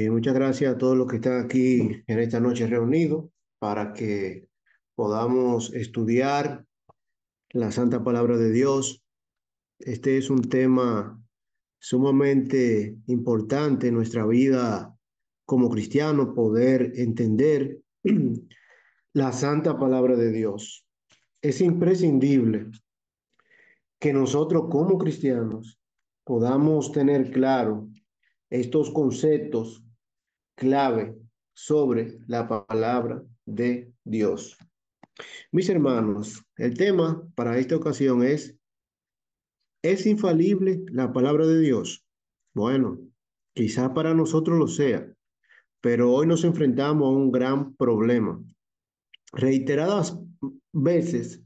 Muchas gracias a todos los que están aquí en esta noche reunidos para que podamos estudiar la Santa Palabra de Dios. Este es un tema sumamente importante en nuestra vida como cristianos, poder entender la Santa Palabra de Dios. Es imprescindible que nosotros como cristianos podamos tener claro estos conceptos clave sobre la palabra de Dios. Mis hermanos, el tema para esta ocasión ¿es infalible la palabra de Dios? Bueno, quizá para nosotros lo sea, pero hoy nos enfrentamos a un gran problema. Reiteradas veces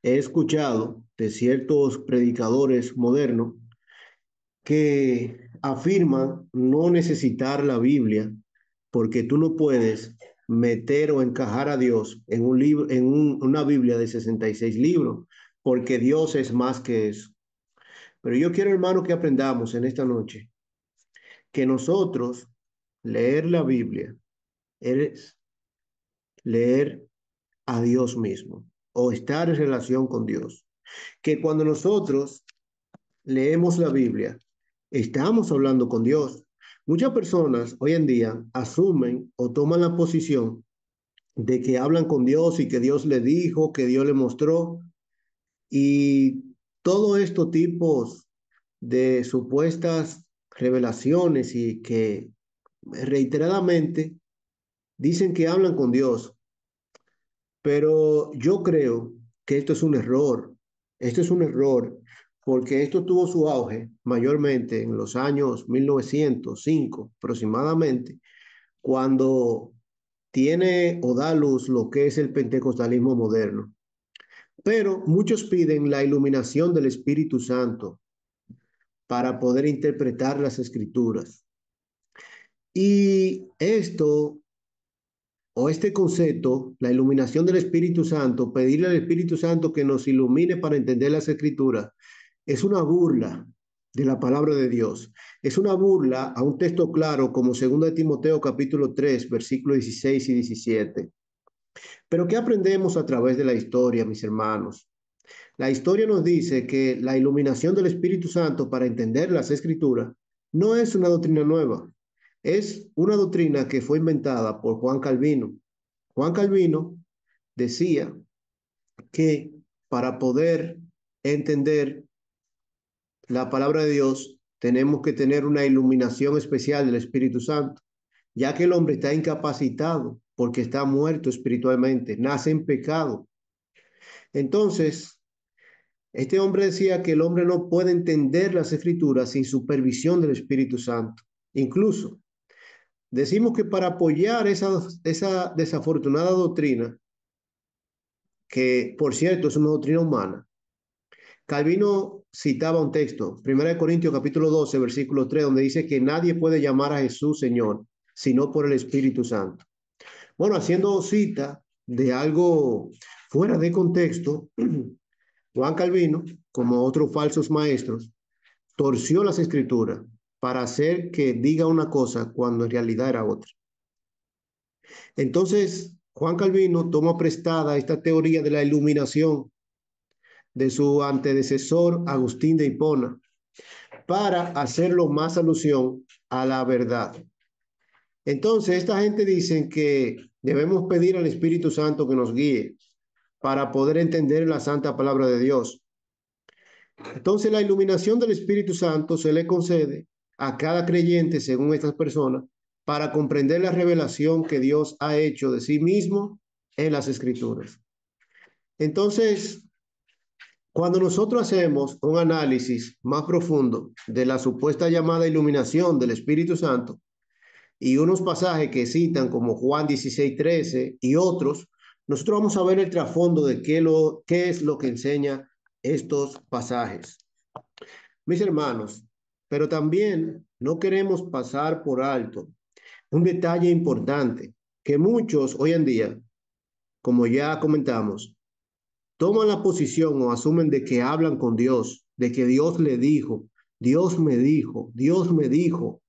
he escuchado de ciertos predicadores modernos que afirman no necesitar la Biblia porque tú no puedes meter o encajar a Dios en un libro, en una Biblia de 66 libros, porque Dios es más que eso. Pero yo quiero, hermano, que aprendamos en esta noche que nosotros leer la Biblia es leer a Dios mismo o estar en relación con Dios. Que cuando nosotros leemos la Biblia, estamos hablando con Dios. Muchas personas hoy en día asumen o toman la posición de que hablan con Dios y que Dios le dijo, que Dios le mostró, y todos estos tipos de supuestas revelaciones y que reiteradamente dicen que hablan con Dios, pero yo creo que esto es un error. Esto es un error porque esto tuvo su auge mayormente en los años 1905 aproximadamente, cuando tiene o da luz lo que es el pentecostalismo moderno. Pero muchos piden la iluminación del Espíritu Santo para poder interpretar las escrituras. Y esto o este concepto, la iluminación del Espíritu Santo, pedirle al Espíritu Santo que nos ilumine para entender las escrituras, es una burla de la palabra de Dios. Es una burla a un texto claro como 2 de Timoteo capítulo 3 versículos 16 y 17. Pero ¿qué aprendemos a través de la historia, mis hermanos? La historia nos dice que la iluminación del Espíritu Santo para entender las escrituras no es una doctrina nueva, es una doctrina que fue inventada por Juan Calvino. Juan Calvino decía que para poder entender la palabra de Dios tenemos que tener una iluminación especial del Espíritu Santo, ya que el hombre está incapacitado porque está muerto espiritualmente, nace en pecado. Entonces, este hombre decía que el hombre no puede entender las escrituras sin supervisión del Espíritu Santo. Incluso decimos que para apoyar esa desafortunada doctrina, que por cierto es una doctrina humana, Calvino citaba un texto, 1 Corintios capítulo 12, versículo 3, donde dice que nadie puede llamar a Jesús Señor, sino por el Espíritu Santo. Bueno, haciendo cita de algo fuera de contexto, Juan Calvino, como otros falsos maestros, torció las escrituras para hacer que diga una cosa cuando en realidad era otra. Entonces, Juan Calvino toma prestada esta teoría de la iluminación de su antecesor Agustín de Hipona para hacerlo más alusión a la verdad. Entonces, esta gente dice que debemos pedir al Espíritu Santo que nos guíe para poder entender la santa palabra de Dios. Entonces, la iluminación del Espíritu Santo se le concede a cada creyente, según estas personas, para comprender la revelación que Dios ha hecho de sí mismo en las Escrituras. Entonces, cuando nosotros hacemos un análisis más profundo de la supuesta llamada iluminación del Espíritu Santo y unos pasajes que citan como Juan 16:13 y otros, nosotros vamos a ver el trasfondo de qué es lo que enseña estos pasajes. Mis hermanos, pero también no queremos pasar por alto un detalle importante que muchos hoy en día, como ya comentamos, toman la posición o asumen de que hablan con Dios, de que Dios le dijo, Dios me dijo, Dios me dijo.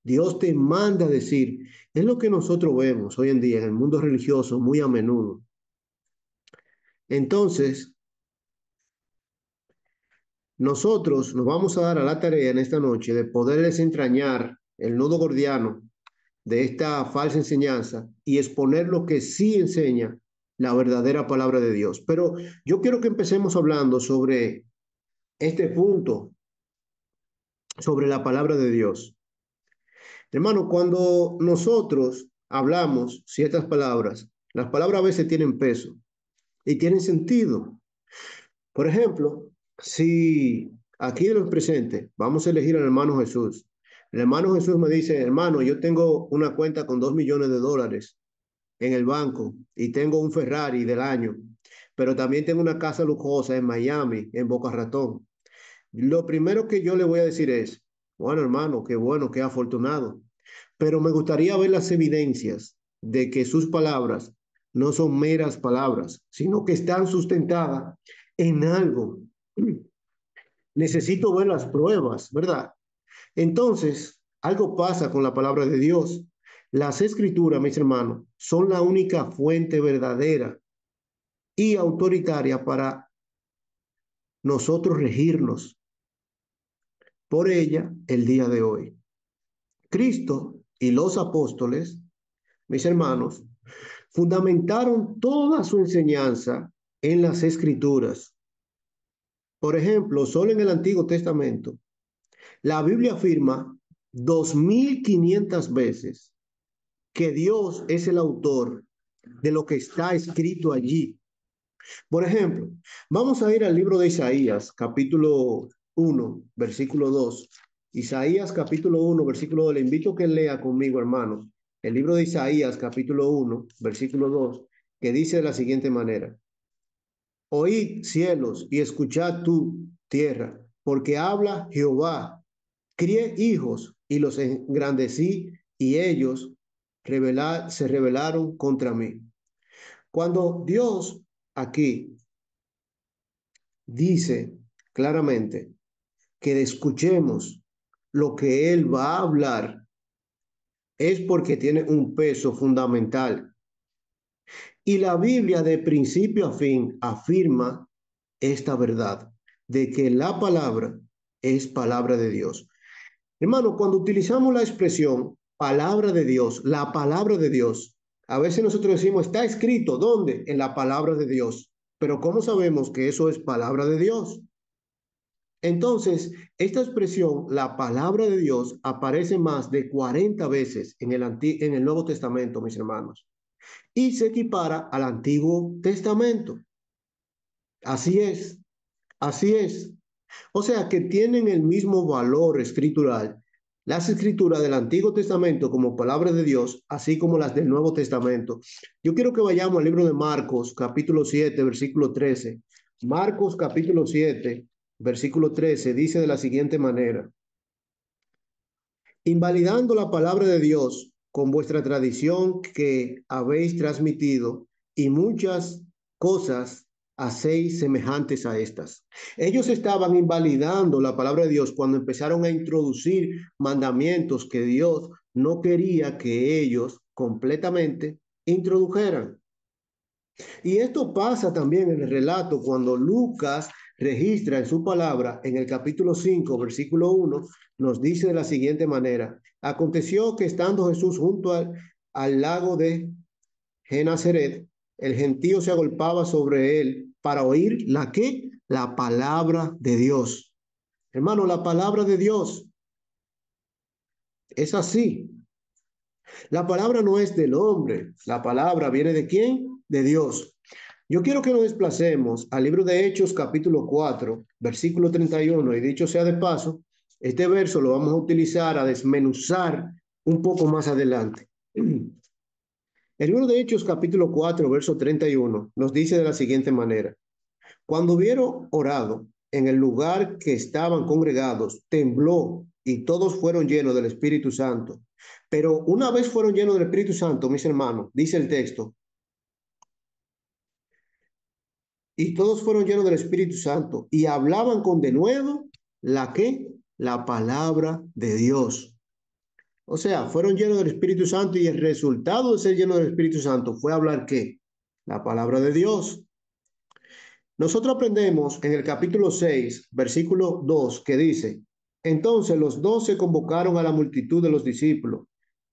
Dios te manda a decir. Es lo que nosotros vemos hoy en día en el mundo religioso muy a menudo. Entonces, nosotros nos vamos a dar a la tarea en esta noche de poder desentrañar el nudo gordiano de esta falsa enseñanza y exponer lo que sí enseña la verdadera palabra de Dios. Pero yo quiero que empecemos hablando sobre este punto, sobre la palabra de Dios. Hermano, cuando nosotros hablamos ciertas palabras, las palabras a veces tienen peso y tienen sentido. Por ejemplo, si aquí de los presentes vamos a elegir al hermano Jesús, el hermano Jesús me dice, hermano, yo tengo una cuenta con $2 millones en el banco y tengo un Ferrari del año, pero también tengo una casa lujosa en Miami, en Boca Ratón. Lo primero que yo le voy a decir es, bueno, hermano, qué bueno, qué afortunado, pero me gustaría ver las evidencias de que sus palabras no son meras palabras, sino que están sustentadas en algo. Necesito ver las pruebas, ¿verdad? Entonces, algo pasa con la palabra de Dios. Las escrituras, mis hermanos, son la única fuente verdadera y autoritaria para nosotros regirnos por ella el día de hoy. Cristo y los apóstoles, mis hermanos, fundamentaron toda su enseñanza en las escrituras. Por ejemplo, solo en el Antiguo Testamento, la Biblia afirma 2500 veces que Dios es el autor de lo que está escrito allí. Por ejemplo, vamos a ir al libro de Isaías, capítulo 1, versículo 2. Isaías, capítulo 1, versículo 2. Le invito a que lea conmigo, hermanos, el libro de Isaías, capítulo 1, versículo 2, que dice de la siguiente manera. Oíd cielos y escuchad tú, tierra, porque habla Jehová. Crié hijos y los engrandecí y ellos se rebelaron contra mí. Cuando Dios aquí dice claramente que escuchemos lo que Él va a hablar, es porque tiene un peso fundamental. Y la Biblia de principio a fin afirma esta verdad, de que la palabra es palabra de Dios. Hermano, cuando utilizamos la expresión palabra de Dios, la palabra de Dios, a veces nosotros decimos, está escrito, ¿dónde? En la palabra de Dios. Pero ¿cómo sabemos que eso es palabra de Dios? Entonces, esta expresión, la palabra de Dios, aparece más de 40 veces en el Nuevo Testamento, mis hermanos, y se equipara al Antiguo Testamento. Así es, así es. O sea que tienen el mismo valor escritural las escrituras del Antiguo Testamento como palabra de Dios, así como las del Nuevo Testamento. Yo quiero que vayamos al libro de Marcos, capítulo 7, versículo 13. Marcos, capítulo 7, versículo 13, dice de la siguiente manera: invalidando la palabra de Dios con vuestra tradición que habéis transmitido, y muchas cosas hacéis semejantes a estas. Ellos estaban invalidando la palabra de Dios cuando empezaron a introducir mandamientos que Dios no quería que ellos completamente introdujeran. Y esto pasa también en el relato cuando Lucas registra en su palabra, en el capítulo 5 versículo 1 nos dice de la siguiente manera: aconteció que estando Jesús junto al lago de Genazaret, el gentío se agolpaba sobre él para oír la que la palabra de Dios. Hermano, la palabra de Dios es así. La palabra no es del hombre, la palabra viene de quién? De Dios. Yo quiero que nos desplacemos al libro de Hechos, capítulo 4 versículo 31, y dicho sea de paso, este verso lo vamos a utilizar a desmenuzar un poco más adelante. El libro de Hechos, capítulo 4 verso 31, nos dice de la siguiente manera: cuando hubieron orado en el lugar que estaban congregados, tembló y todos fueron llenos del Espíritu Santo. Pero una vez fueron llenos del Espíritu Santo, mis hermanos, dice el texto, y todos fueron llenos del Espíritu Santo y hablaban con denuedo la que la palabra de Dios. O sea, fueron llenos del Espíritu Santo y el resultado de ser llenos del Espíritu Santo fue hablar ¿qué? La palabra de Dios. Nosotros aprendemos en el capítulo 6, versículo 2, que dice, entonces los 12 convocaron a la multitud de los discípulos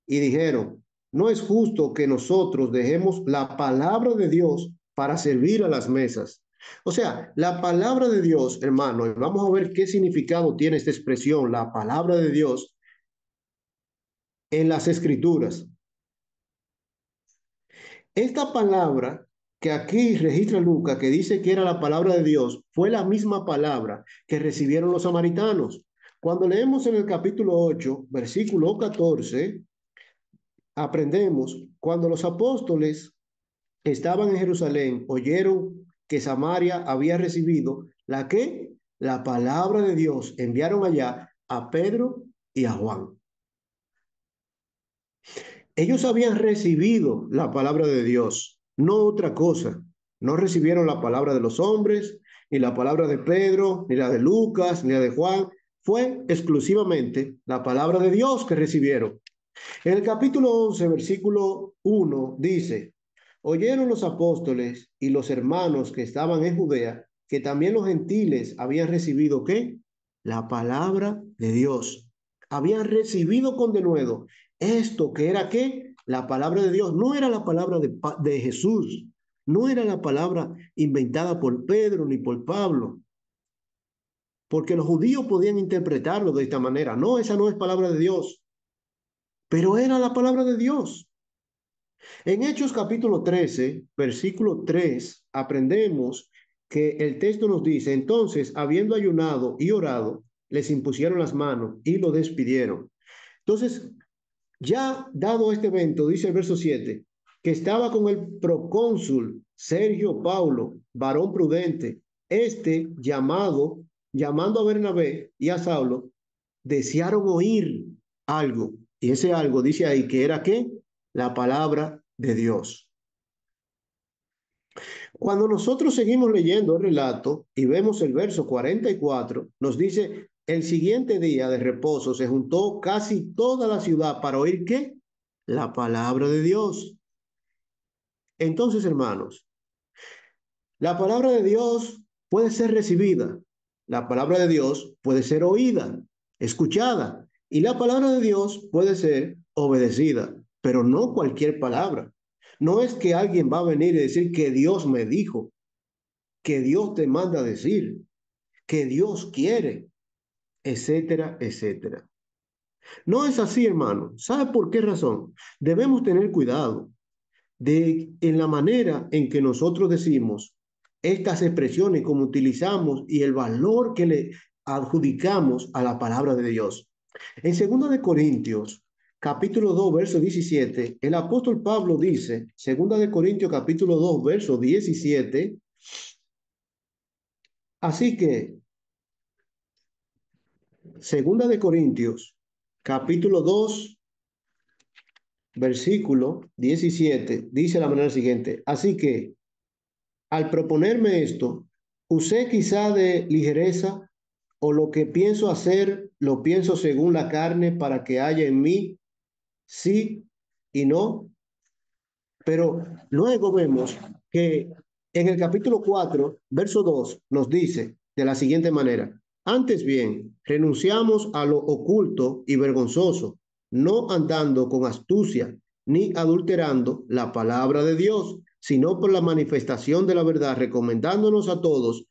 y dijeron, no es justo que nosotros dejemos la palabra de Dios para servir a las mesas. O sea, la palabra de Dios, hermano, y vamos a ver qué significado tiene esta expresión, la palabra de Dios en las escrituras. Esta palabra que aquí registra Lucas, que dice que era la palabra de Dios, fue la misma palabra que recibieron los samaritanos. Cuando leemos en el capítulo 8, versículo 14, aprendemos, cuando los apóstoles estaban en Jerusalén, oyeron que Samaria había recibido la que, la palabra de Dios, enviaron allá a Pedro y a Juan. Ellos habían recibido la palabra de Dios, no otra cosa. No recibieron la palabra de los hombres, ni la palabra de Pedro, ni la de Lucas, ni la de Juan. Fue exclusivamente la palabra de Dios que recibieron. En el capítulo 11, versículo 1, dice, oyeron los apóstoles y los hermanos que estaban en Judea, que también los gentiles habían recibido, ¿qué? La palabra de Dios. Habían recibido con denuedo esto que era, ¿qué? La palabra de Dios. No era la palabra de Jesús. No era la palabra inventada por Pedro ni por Pablo. Porque los judíos podían interpretarlo de esta manera. No, esa no es palabra de Dios. Pero era la palabra de Dios. En Hechos capítulo 13, versículo 3, aprendemos que el texto nos dice, entonces, habiendo ayunado y orado, les impusieron las manos y lo despidieron. Entonces, ya dado este evento, dice el verso 7, que estaba con el procónsul Sergio Paulo, varón prudente, llamando a Bernabé y a Saulo, desearon oír algo. Y ese algo dice ahí que era ¿qué? La palabra de Dios. Cuando nosotros seguimos leyendo el relato y vemos el verso 44, nos dice, el siguiente día de reposo se juntó casi toda la ciudad para oír ¿qué? La palabra de Dios. Entonces, hermanos, la palabra de Dios puede ser recibida, la palabra de Dios puede ser oída, escuchada, y la palabra de Dios puede ser obedecida, pero no cualquier palabra. No es que alguien va a venir y decir que Dios me dijo, que Dios te manda a decir, que Dios quiere, etcétera, etcétera. No es así, hermano. ¿Sabe por qué razón? Debemos tener cuidado en la manera en que nosotros decimos estas expresiones, como utilizamos y el valor que le adjudicamos a la palabra de Dios. En 2 de Corintios, capítulo 2, verso 17, el apóstol Pablo dice, 2 de Corintios, capítulo 2, verso 17, así que 2 de Corintios, capítulo 2, versículo 17, dice de la manera siguiente, así que al proponerme esto, usé quizá de ligereza o lo que pienso hacer, lo pienso según la carne para que haya en mí sí y no. Pero luego vemos que en el capítulo 4 verso 2 nos dice de la siguiente manera, antes bien, renunciamos a lo oculto y vergonzoso, no andando con astucia ni adulterando la palabra de Dios, sino por la manifestación de la verdad, recomendándonos a todos,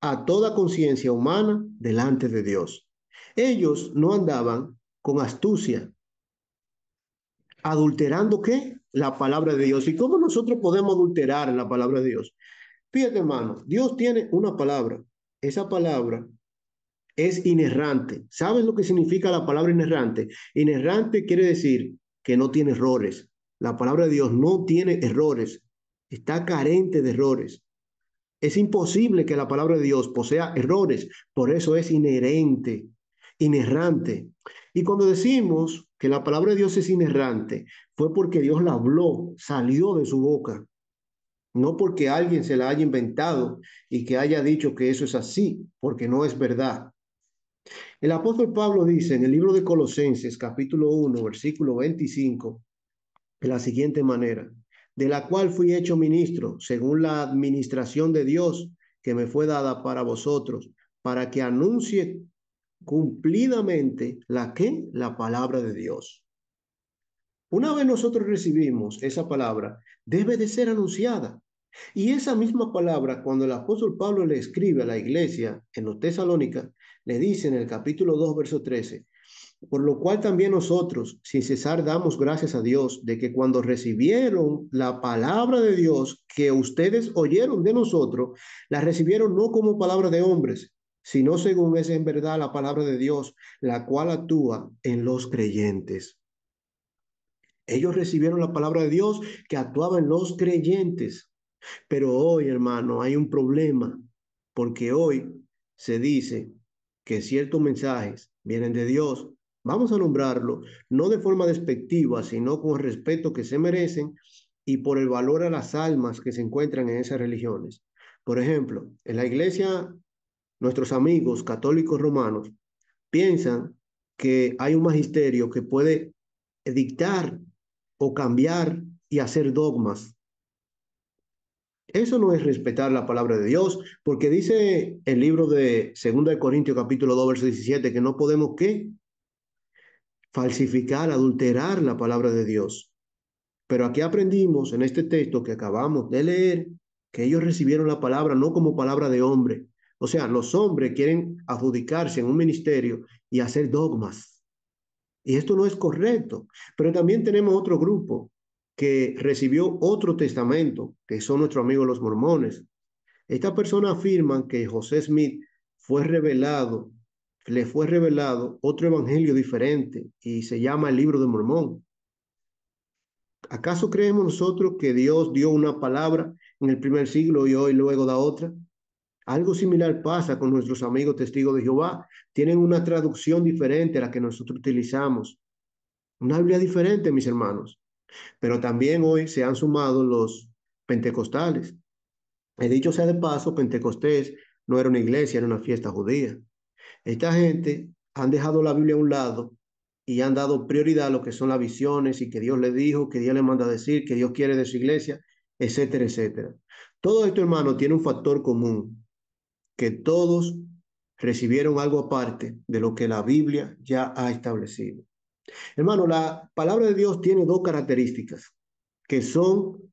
a toda conciencia humana delante de Dios. Ellos no andaban con astucia, adulterando ¿qué? La palabra de Dios. ¿Y cómo nosotros podemos adulterar la palabra de Dios? Fíjate, hermano, Dios tiene una palabra. Esa palabra es inerrante. ¿Sabes lo que significa la palabra inerrante? Inerrante quiere decir que no tiene errores. La palabra de Dios no tiene errores. Está carente de errores. Es imposible que la palabra de Dios posea errores. Por eso es inherente, inerrante. Y cuando decimos que la palabra de Dios es inerrante, fue porque Dios la habló, salió de su boca. No porque alguien se la haya inventado y que haya dicho que eso es así, porque no es verdad. El apóstol Pablo dice en el libro de Colosenses, capítulo 1, versículo 25, de la siguiente manera: de la cual fui hecho ministro, según la administración de Dios que me fue dada para vosotros, para que anuncie cumplidamente la palabra de Dios. Una vez nosotros recibimos esa palabra, debe de ser anunciada. Y esa misma palabra, cuando el apóstol Pablo le escribe a la iglesia en los Tesalónicas, le dice en el capítulo 2 verso 13: por lo cual también nosotros, sin cesar, damos gracias a Dios de que cuando recibieron la palabra de Dios que ustedes oyeron de nosotros, la recibieron no como palabra de hombres, sino según es en verdad la palabra de Dios, la cual actúa en los creyentes. Ellos recibieron la palabra de Dios que actuaba en los creyentes. Pero hoy, hermano, hay un problema, porque hoy se dice que ciertos mensajes vienen de Dios. Vamos a nombrarlo, no de forma despectiva, sino con el respeto que se merecen y por el valor a las almas que se encuentran en esas religiones. Por ejemplo, en la iglesia, nuestros amigos católicos romanos piensan que hay un magisterio que puede dictar o cambiar y hacer dogmas. Eso no es respetar la palabra de Dios, porque dice el libro de 2 de Corintios capítulo 2 verso 17 que no podemos ¿qué? Falsificar, adulterar la palabra de Dios. Pero aquí aprendimos en este texto que acabamos de leer que ellos recibieron la palabra no como palabra de hombre. O sea, los hombres quieren adjudicarse en un ministerio y hacer dogmas. Y esto no es correcto. Pero también tenemos otro grupo que recibió otro testamento, que son nuestros amigos los mormones. Estas personas afirman que José Smith fue revelado, le fue revelado otro evangelio diferente y se llama el Libro de Mormón. ¿Acaso creemos nosotros que Dios dio una palabra en el primer siglo y hoy luego da otra? Algo similar pasa con nuestros amigos testigos de Jehová. Tienen una traducción diferente a la que nosotros utilizamos. Una Biblia diferente, mis hermanos. Pero también hoy se han sumado los pentecostales. He dicho sea de paso, Pentecostés no era una iglesia, era una fiesta judía. Esta gente han dejado la Biblia a un lado y han dado prioridad a lo que son las visiones y que Dios le dijo, que Dios le manda a decir, que Dios quiere de su iglesia, etcétera, etcétera. Todo esto, hermano, tiene un factor común, que todos recibieron algo aparte de lo que la Biblia ya ha establecido. Hermano, la palabra de Dios tiene dos características, que son,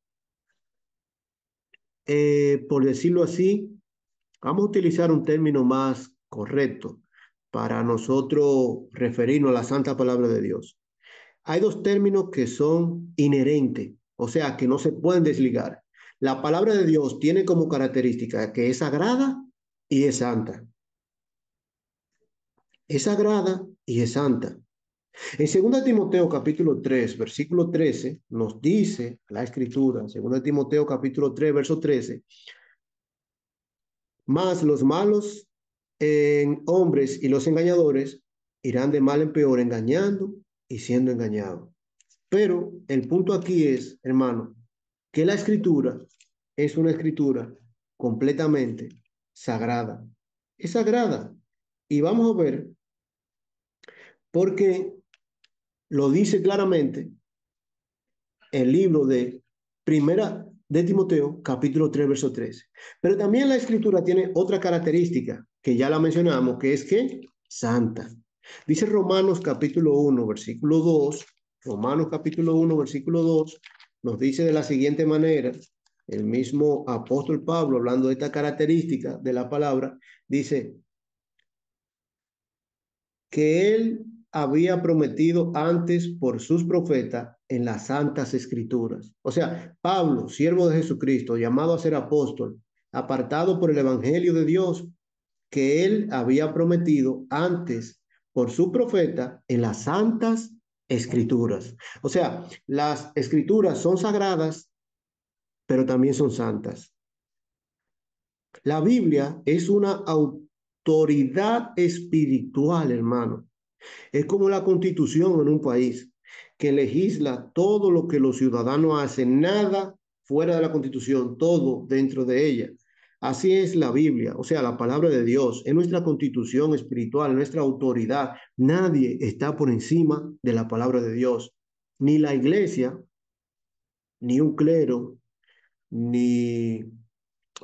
por decirlo así, vamos a utilizar un término más correcto para nosotros referirnos a la santa palabra de Dios. Hay dos términos que son inherentes, o sea, que no se pueden desligar. La palabra de Dios tiene como característica que es sagrada y es santa. Es sagrada y es santa. En 2 Timoteo capítulo 3 versículo 13 nos dice la escritura, 2 Timoteo capítulo 3 verso 13: mas los malos hombres y los engañadores irán de mal en peor, engañando y siendo engañados. Pero el punto aquí es, hermano, que la escritura es una escritura completamente sagrada. Es sagrada. Y vamos a ver porque lo dice claramente el libro de Primera de Timoteo, capítulo 3 verso 13. Pero también la escritura tiene otra característica que ya la mencionamos, que es que santa. Dice Romanos capítulo 1 versículo 2. Romanos capítulo 1 versículo 2 nos dice de la siguiente manera, el mismo apóstol Pablo, hablando de esta característica de la palabra, dice que él había prometido antes por sus profetas en las santas escrituras. O sea, Pablo, siervo de Jesucristo, llamado a ser apóstol, apartado por el evangelio de Dios, que él había prometido antes por su profeta en las santas escrituras. O sea, las escrituras son sagradas, pero también son santas. La Biblia es una autoridad espiritual, hermano. Es como la constitución en un país que legisla todo lo que los ciudadanos hacen, nada fuera de la constitución, todo dentro de ella. Así es la Biblia, o sea, la palabra de Dios, es nuestra constitución espiritual, nuestra autoridad. Nadie está por encima de la palabra de Dios. Ni la iglesia, ni un clero, ni,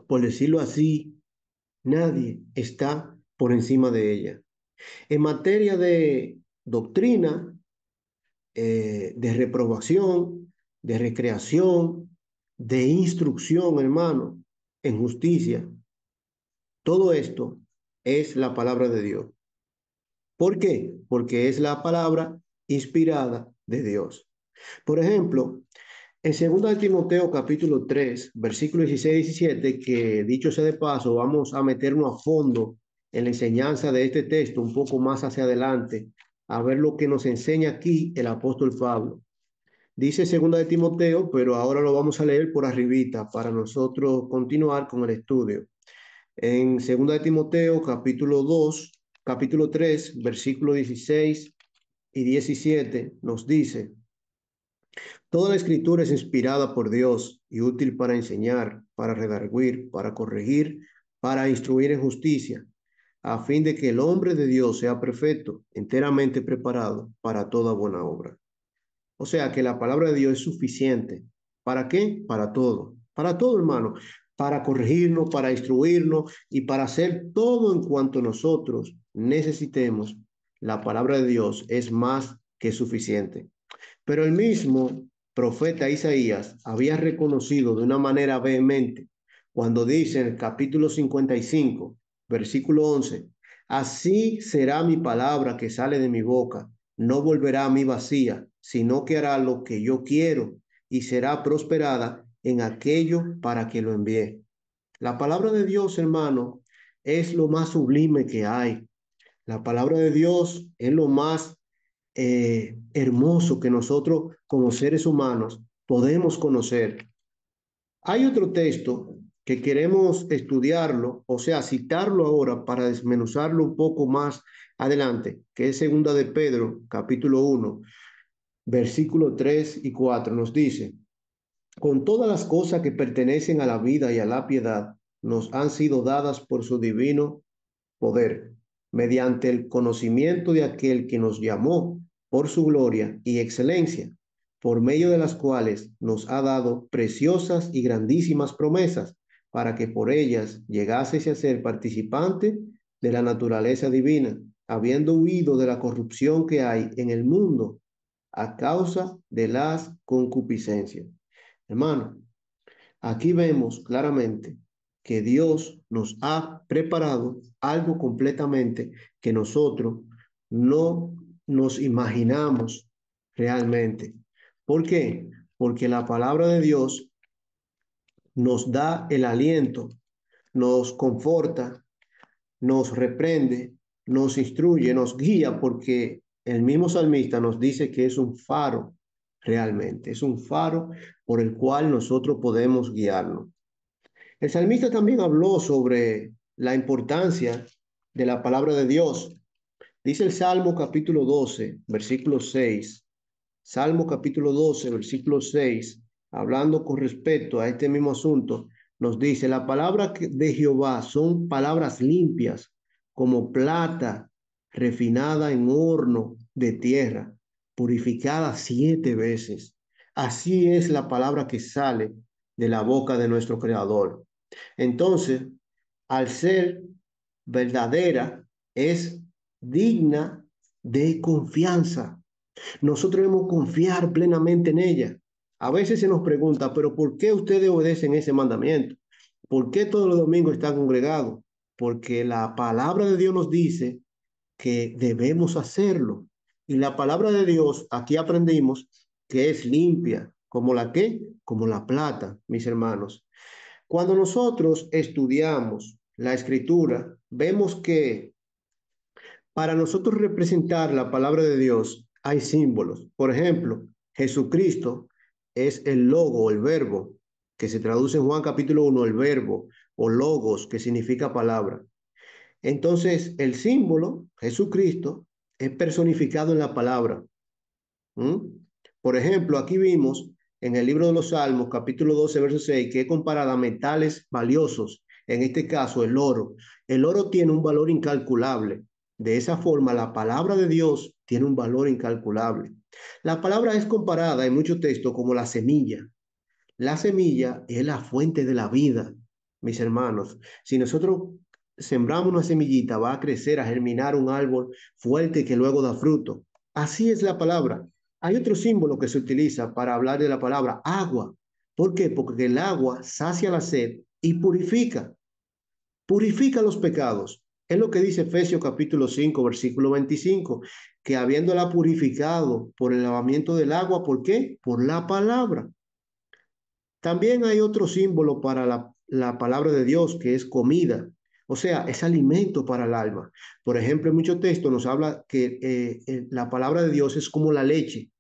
por decirlo así, nadie está por encima de ella. En materia de doctrina, de reprobación, de recreación, de instrucción, hermano, en justicia, todo esto es la palabra de Dios. ¿Por qué? Porque es la palabra inspirada de Dios. Por ejemplo, en 2 de Timoteo capítulo 3 versículos 16 y 17, que dicho sea de paso, vamos a meternos a fondo en la enseñanza de este texto un poco más hacia adelante, a ver lo que nos enseña aquí el apóstol Pablo. Dice 2 de Timoteo, pero ahora lo vamos a leer por arribita para nosotros continuar con el estudio. En 2 de Timoteo capítulo 2, capítulo 3 versículos 16 y 17 nos dice: toda la escritura es inspirada por Dios y útil para enseñar, para redarguir, para corregir, para instruir en justicia, a fin de que el hombre de Dios sea perfecto, enteramente preparado para toda buena obra. O sea que la palabra de Dios es suficiente. ¿Para qué? Para todo, hermano. Para corregirnos, para instruirnos y para hacer todo en cuanto nosotros necesitemos. La palabra de Dios es más que suficiente. Pero el mismo profeta Isaías había reconocido de una manera vehemente cuando dice en el capítulo 55, versículo 11: así será mi palabra que sale de mi boca, no volverá a mí vacía, sino que hará lo que yo quiero y será prosperada en aquello para que lo envíe. La palabra de Dios, hermano, es lo más sublime que hay. La palabra de Dios es lo más hermoso que nosotros como seres humanos podemos conocer. Hay otro texto que queremos estudiarlo, o sea, citarlo ahora para desmenuzarlo un poco más adelante, que es 2 de Pedro, capítulo 1, versículo 3 y 4, nos dice: con todas las cosas que pertenecen a la vida y a la piedad, nos han sido dadas por su divino poder, mediante el conocimiento de aquel que nos llamó por su gloria y excelencia, por medio de las cuales nos ha dado preciosas y grandísimas promesas, para que por ellas llegase a ser participante de la naturaleza divina, habiendo huido de la corrupción que hay en el mundo a causa de las concupiscencias. Hermano, aquí vemos claramente que Dios nos ha preparado algo completamente que nosotros no nos imaginamos realmente. ¿Por qué? Porque la palabra de Dios nos da el aliento, nos conforta, nos reprende, nos instruye, nos guía, porque el mismo salmista nos dice que es un faro realmente, es un faro por el cual nosotros podemos guiarnos. El salmista también habló sobre la importancia de la palabra de Dios. Dice el Salmo capítulo 12, versículo 6. Salmo capítulo 12, versículo 6, hablando con respecto a este mismo asunto, nos dice: la palabra de Jehová son palabras limpias, como plata refinada en horno de tierra, purificada 7 veces. Así es la palabra que sale de la boca de nuestro Creador. Entonces, al ser verdadera, es digna de confianza. Nosotros debemos confiar plenamente en ella. A veces se nos pregunta, pero ¿por qué ustedes obedecen ese mandamiento? ¿Por qué todos los domingos están congregados? Porque la palabra de Dios nos dice que debemos hacerlo. Y la palabra de Dios, aquí aprendimos que es limpia, como la que, como la plata, mis hermanos. Cuando nosotros estudiamos la escritura, vemos que para nosotros representar la palabra de Dios hay símbolos. Por ejemplo, Jesucristo es el logo, el verbo, que se traduce en Juan capítulo 1, el verbo o logos, que significa palabra. Entonces, el símbolo, Jesucristo, es personificado en la palabra. ¿Mm? Por ejemplo, aquí vimos en el libro de los Salmos, capítulo 12, verso 6, que es comparada a metales valiosos En este caso, el oro. El oro tiene un valor incalculable. De esa forma, la palabra de Dios tiene un valor incalculable. La palabra es comparada en muchos textos como la semilla. La semilla es la fuente de la vida, mis hermanos. Si nosotros sembramos una semillita, va a crecer, a germinar un árbol fuerte que luego da fruto. Así es la palabra. Hay otro símbolo que se utiliza para hablar de la palabra agua. ¿Por qué? Porque el agua sacia la sed y purifica los pecados. Es lo que dice Efesios capítulo 5, versículo 25, que habiéndola purificado por el lavamiento del agua, ¿por qué? Por la palabra. También hay otro símbolo para la palabra de Dios, que es comida, o sea, es alimento para el alma. Por ejemplo, en muchos textos nos habla que la palabra de Dios es como la leche,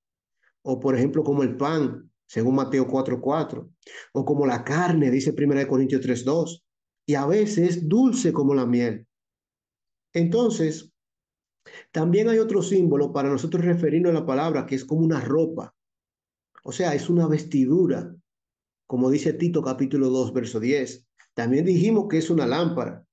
o por ejemplo, como el pan, según Mateo 4:4, o como la carne, dice 1 Corintios 3:2, y a veces dulce como la miel. Entonces, también hay otro símbolo para nosotros referirnos a la palabra, que es como una ropa, o sea, es una vestidura como dice Tito capítulo 2 verso 10. También dijimos que es una lámpara,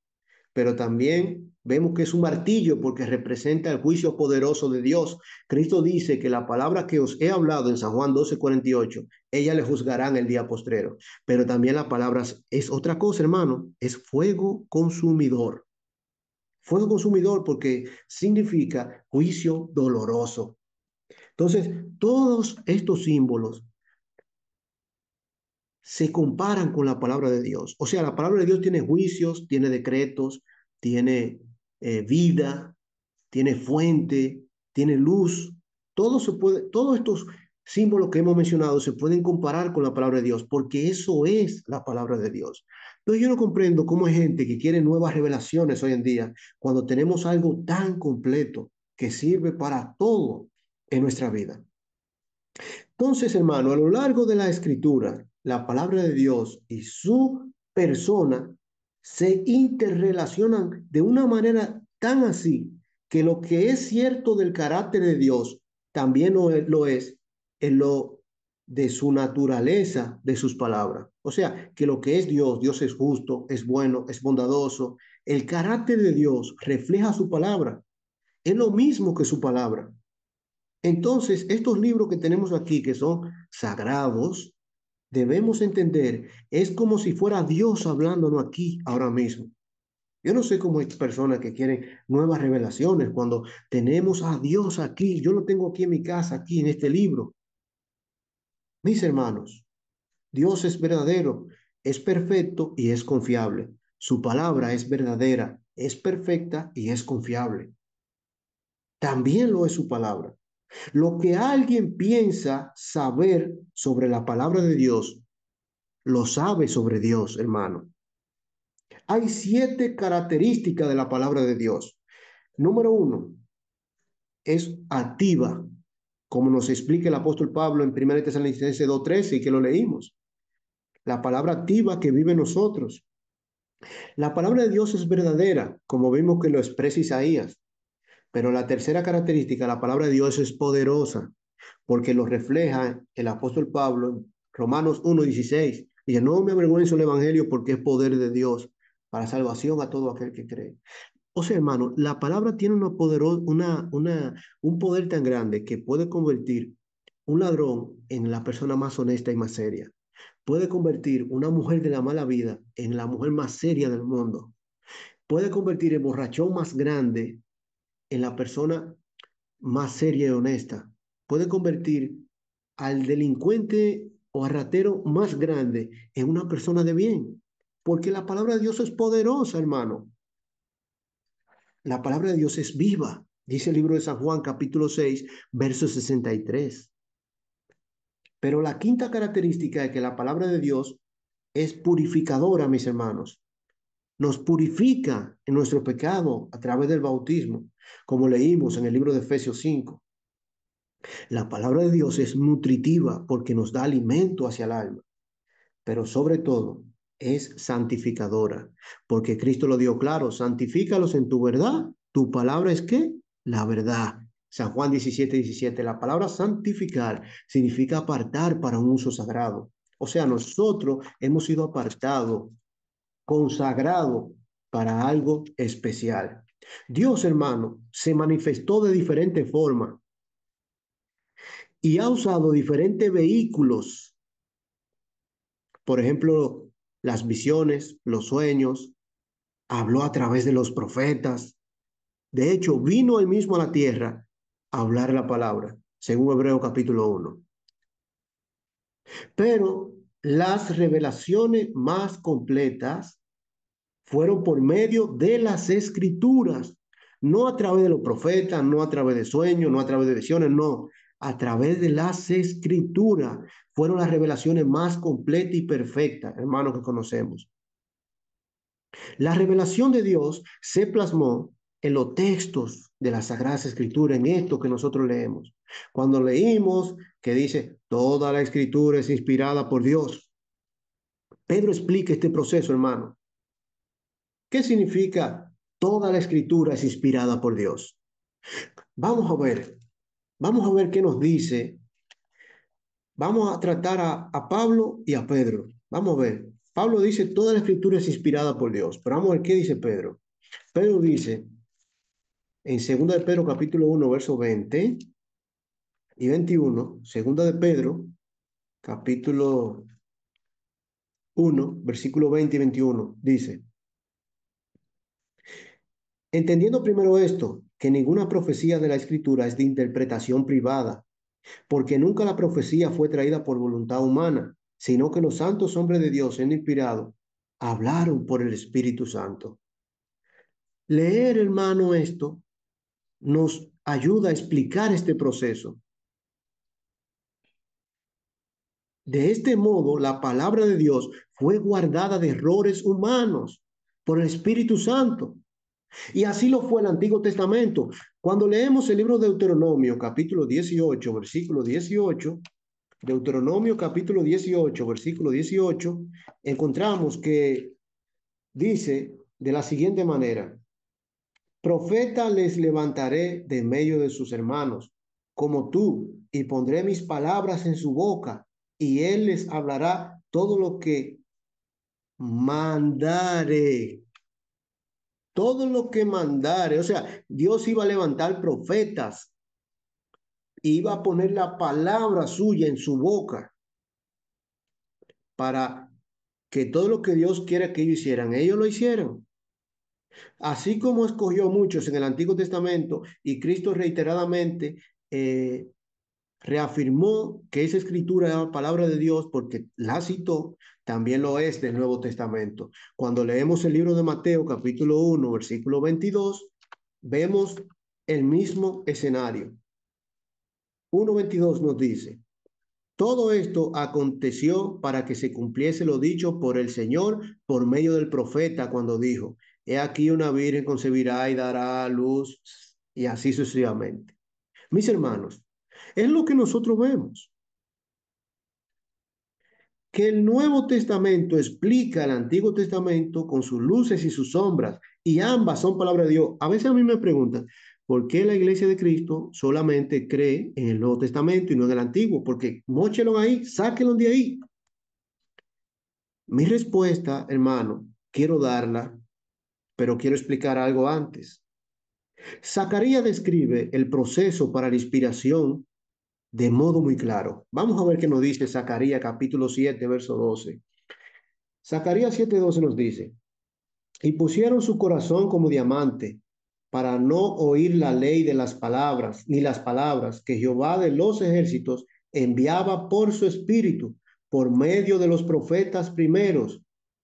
pero también vemos que es un martillo porque representa el juicio poderoso de Dios. Cristo dice que la palabra que os he hablado en San Juan 12:48, ella le juzgarán el día postrero. Pero también la palabra es otra cosa, hermano, es fuego consumidor. Fuego consumidor porque significa juicio doloroso. Entonces, todos estos símbolos se comparan con la palabra de Dios. O sea, la palabra de Dios tiene juicios, tiene decretos, tiene vida, tiene fuente, tiene luz. Todos estos símbolos que hemos mencionado se pueden comparar con la palabra de Dios, porque eso es la palabra de Dios. Entonces yo no comprendo cómo hay gente que quiere nuevas revelaciones hoy en día, cuando tenemos algo tan completo que sirve para todo en nuestra vida. Entonces, hermano, a lo largo de la escritura, la palabra de Dios y su persona se interrelacionan de una manera tan así que lo que es cierto del carácter de Dios también lo es en lo de su naturaleza, de sus palabras. O sea, que lo que es Dios, Dios es justo, es bueno, es bondadoso. El carácter de Dios refleja su palabra. Es lo mismo que su palabra. Entonces, estos libros que tenemos aquí, que son sagrados, debemos entender, es como si fuera Dios hablándonos aquí ahora mismo. Yo no sé cómo hay personas que quieren nuevas revelaciones cuando tenemos a Dios aquí. Yo lo tengo aquí en mi casa, aquí en este libro. Mis hermanos, Dios es verdadero, es perfecto y es confiable. Su palabra es verdadera, es perfecta y es confiable. También lo es su palabra. Lo que alguien piensa saber sobre la palabra de Dios, lo sabe sobre Dios, hermano. Hay 7 características de la palabra de Dios. Número 1, es activa, como nos explica el apóstol Pablo en 1 Tesalonicenses 2:13 y que lo leímos. La palabra activa que vive en nosotros. La palabra de Dios es verdadera, como vimos que lo expresa Isaías. Pero la tercera característica, la palabra de Dios es poderosa, porque lo refleja el apóstol Pablo en Romanos 1:16. Dice, no me avergüenzo del evangelio porque es poder de Dios para salvación a todo aquel que cree. O sea, hermano, la palabra tiene un poder tan grande que puede convertir un ladrón en la persona más honesta y más seria. Puede convertir una mujer de la mala vida en la mujer más seria del mundo. Puede convertir el borrachón más grande en la persona más seria y honesta. Puede convertir al delincuente o al ratero más grande en una persona de bien. Porque la palabra de Dios es poderosa, hermano. La palabra de Dios es viva. Dice el libro de San Juan, capítulo 6, verso 63. Pero la quinta característica es que la palabra de Dios es purificadora, mis hermanos. Nos purifica en nuestro pecado a través del bautismo, como leímos en el libro de Efesios 5. La palabra de Dios es nutritiva porque nos da alimento hacia el alma, pero sobre todo es santificadora, porque Cristo lo dio claro, santifícalos en tu verdad. ¿Tu palabra es qué? La verdad. San Juan 17:17. La palabra santificar significa apartar para un uso sagrado. O sea, nosotros hemos sido apartados consagrado para algo especial. Dios, hermano, se manifestó de diferente forma y ha usado diferentes vehículos, por ejemplo, las visiones, los sueños, habló a través de los profetas. De hecho, vino él mismo a la tierra a hablar la palabra, según Hebreos capítulo 1. Pero las revelaciones más completas fueron por medio de las escrituras, no a través de los profetas, no a través de sueños, no a través de visiones, no, a través de las escrituras fueron las revelaciones más completas y perfectas, hermanos, que conocemos. La revelación de Dios se plasmó en los textos de las Sagradas Escrituras, en esto que nosotros leemos. Cuando leímos que dice, toda la Escritura es inspirada por Dios, Pedro explica este proceso, hermano. ¿Qué significa toda la Escritura es inspirada por Dios? Vamos a ver, vamos a ver qué nos dice. Vamos a tratar a Pablo y a Pedro. Vamos a ver. Pablo dice, toda la Escritura es inspirada por Dios. Pero vamos a ver qué dice Pedro. Pedro dice, en 2 de Pedro capítulo 1, verso 20 y 21, 2 de Pedro capítulo 1, versículo 20 y 21, dice, entendiendo primero esto, que ninguna profecía de la Escritura es de interpretación privada, porque nunca la profecía fue traída por voluntad humana, sino que los santos hombres de Dios, siendo inspirados, hablaron por el Espíritu Santo. Leer, hermano, esto nos ayuda a explicar este proceso. De este modo, la palabra de Dios fue guardada de errores humanos por el Espíritu Santo. Y así lo fue el Antiguo Testamento. Cuando leemos el libro de Deuteronomio, capítulo 18, versículo 18, Deuteronomio capítulo 18, versículo 18, encontramos que dice de la siguiente manera, profeta les levantaré de medio de sus hermanos, como tú, y pondré mis palabras en su boca, y él les hablará todo lo que mandare. Todo lo que mandare. O sea, Dios iba a levantar profetas, iba a poner la palabra suya en su boca para que todo lo que Dios quiera que ellos hicieran, ellos lo hicieron. Así como escogió muchos en el Antiguo Testamento y Cristo reiteradamente eh, reafirmó que esa escritura era la palabra de Dios porque la citó, también lo es del Nuevo Testamento. Cuando leemos el libro de Mateo, capítulo 1, versículo 22, vemos el mismo escenario. 1:22 nos dice, todo esto aconteció para que se cumpliese lo dicho por el Señor por medio del profeta cuando dijo, he aquí una virgen concebirá y dará a luz, y así sucesivamente. Mis hermanos, es lo que nosotros vemos, que el Nuevo Testamento explica el Antiguo Testamento con sus luces y sus sombras, y ambas son palabra de Dios. A veces a mí me preguntan, ¿por qué la iglesia de Cristo solamente cree en el Nuevo Testamento y no en el Antiguo? Porque móchelo ahí, sáquenlo de ahí. Mi respuesta, hermano, quiero darla, pero quiero explicar algo antes. Zacarías describe el proceso para la inspiración de modo muy claro. Vamos a ver qué nos dice Zacarías capítulo 7, verso 12. Zacarías 7:12 nos dice, y pusieron su corazón como diamante para no oír la ley de las palabras, ni las palabras que Jehová de los ejércitos enviaba por su espíritu, por medio de los profetas primeros.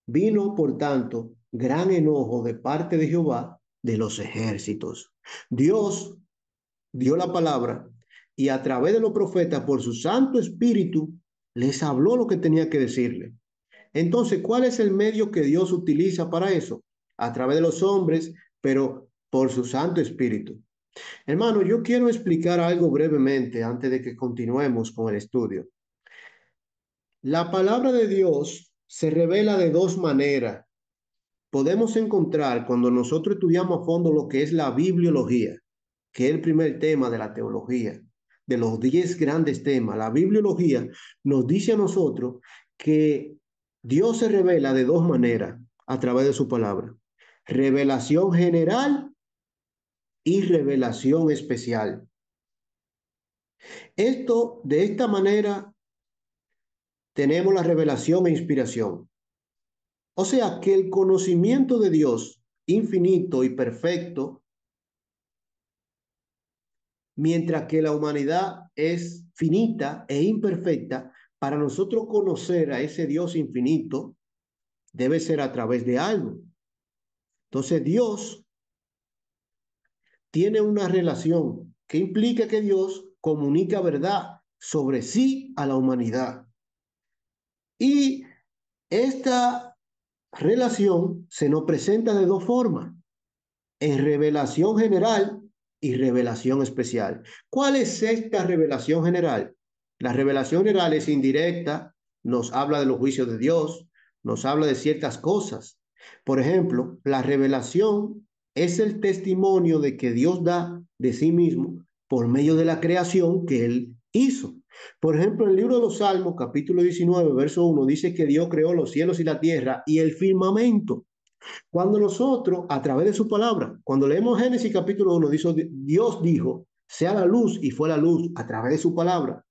Vino, por tanto, gran enojo de parte de Jehová de los ejércitos. Dios dio la palabra y a través de los profetas, por su Santo Espíritu, les habló lo que tenía que decirle. Entonces, ¿cuál es el medio que Dios utiliza para eso? A través de los hombres, pero por su Santo Espíritu. Hermano, yo quiero explicar algo brevemente antes de que continuemos con el estudio. La palabra de Dios se revela de dos maneras. Podemos encontrar cuando nosotros estudiamos a fondo lo que es la bibliología, que es el primer tema de la teología, de los 10 grandes temas. La bibliología nos dice a nosotros que Dios se revela de dos maneras, a través de su palabra. Revelación general y revelación especial. De esta manera, tenemos la revelación e inspiración. O sea, que el conocimiento de Dios infinito y perfecto, mientras que la humanidad es finita e imperfecta, para nosotros conocer a ese Dios infinito, debe ser a través de algo. Entonces, Dios tiene una relación que implica que Dios comunica verdad sobre sí a la humanidad. Y esta relación se nos presenta de dos formas, en revelación general y revelación especial. ¿Cuál es esta revelación general? La revelación general es indirecta, nos habla de los juicios de Dios, nos habla de ciertas cosas. Por ejemplo, la revelación es el testimonio de que Dios da de sí mismo por medio de la creación que Él hizo. Por ejemplo, en el libro de los Salmos, capítulo 19, verso 1, dice que Dios creó los cielos y la tierra y el firmamento. Cuando nosotros, a través de su palabra, cuando leemos Génesis capítulo 1, Dios dijo, sea la luz y fue la luz a través de su palabra.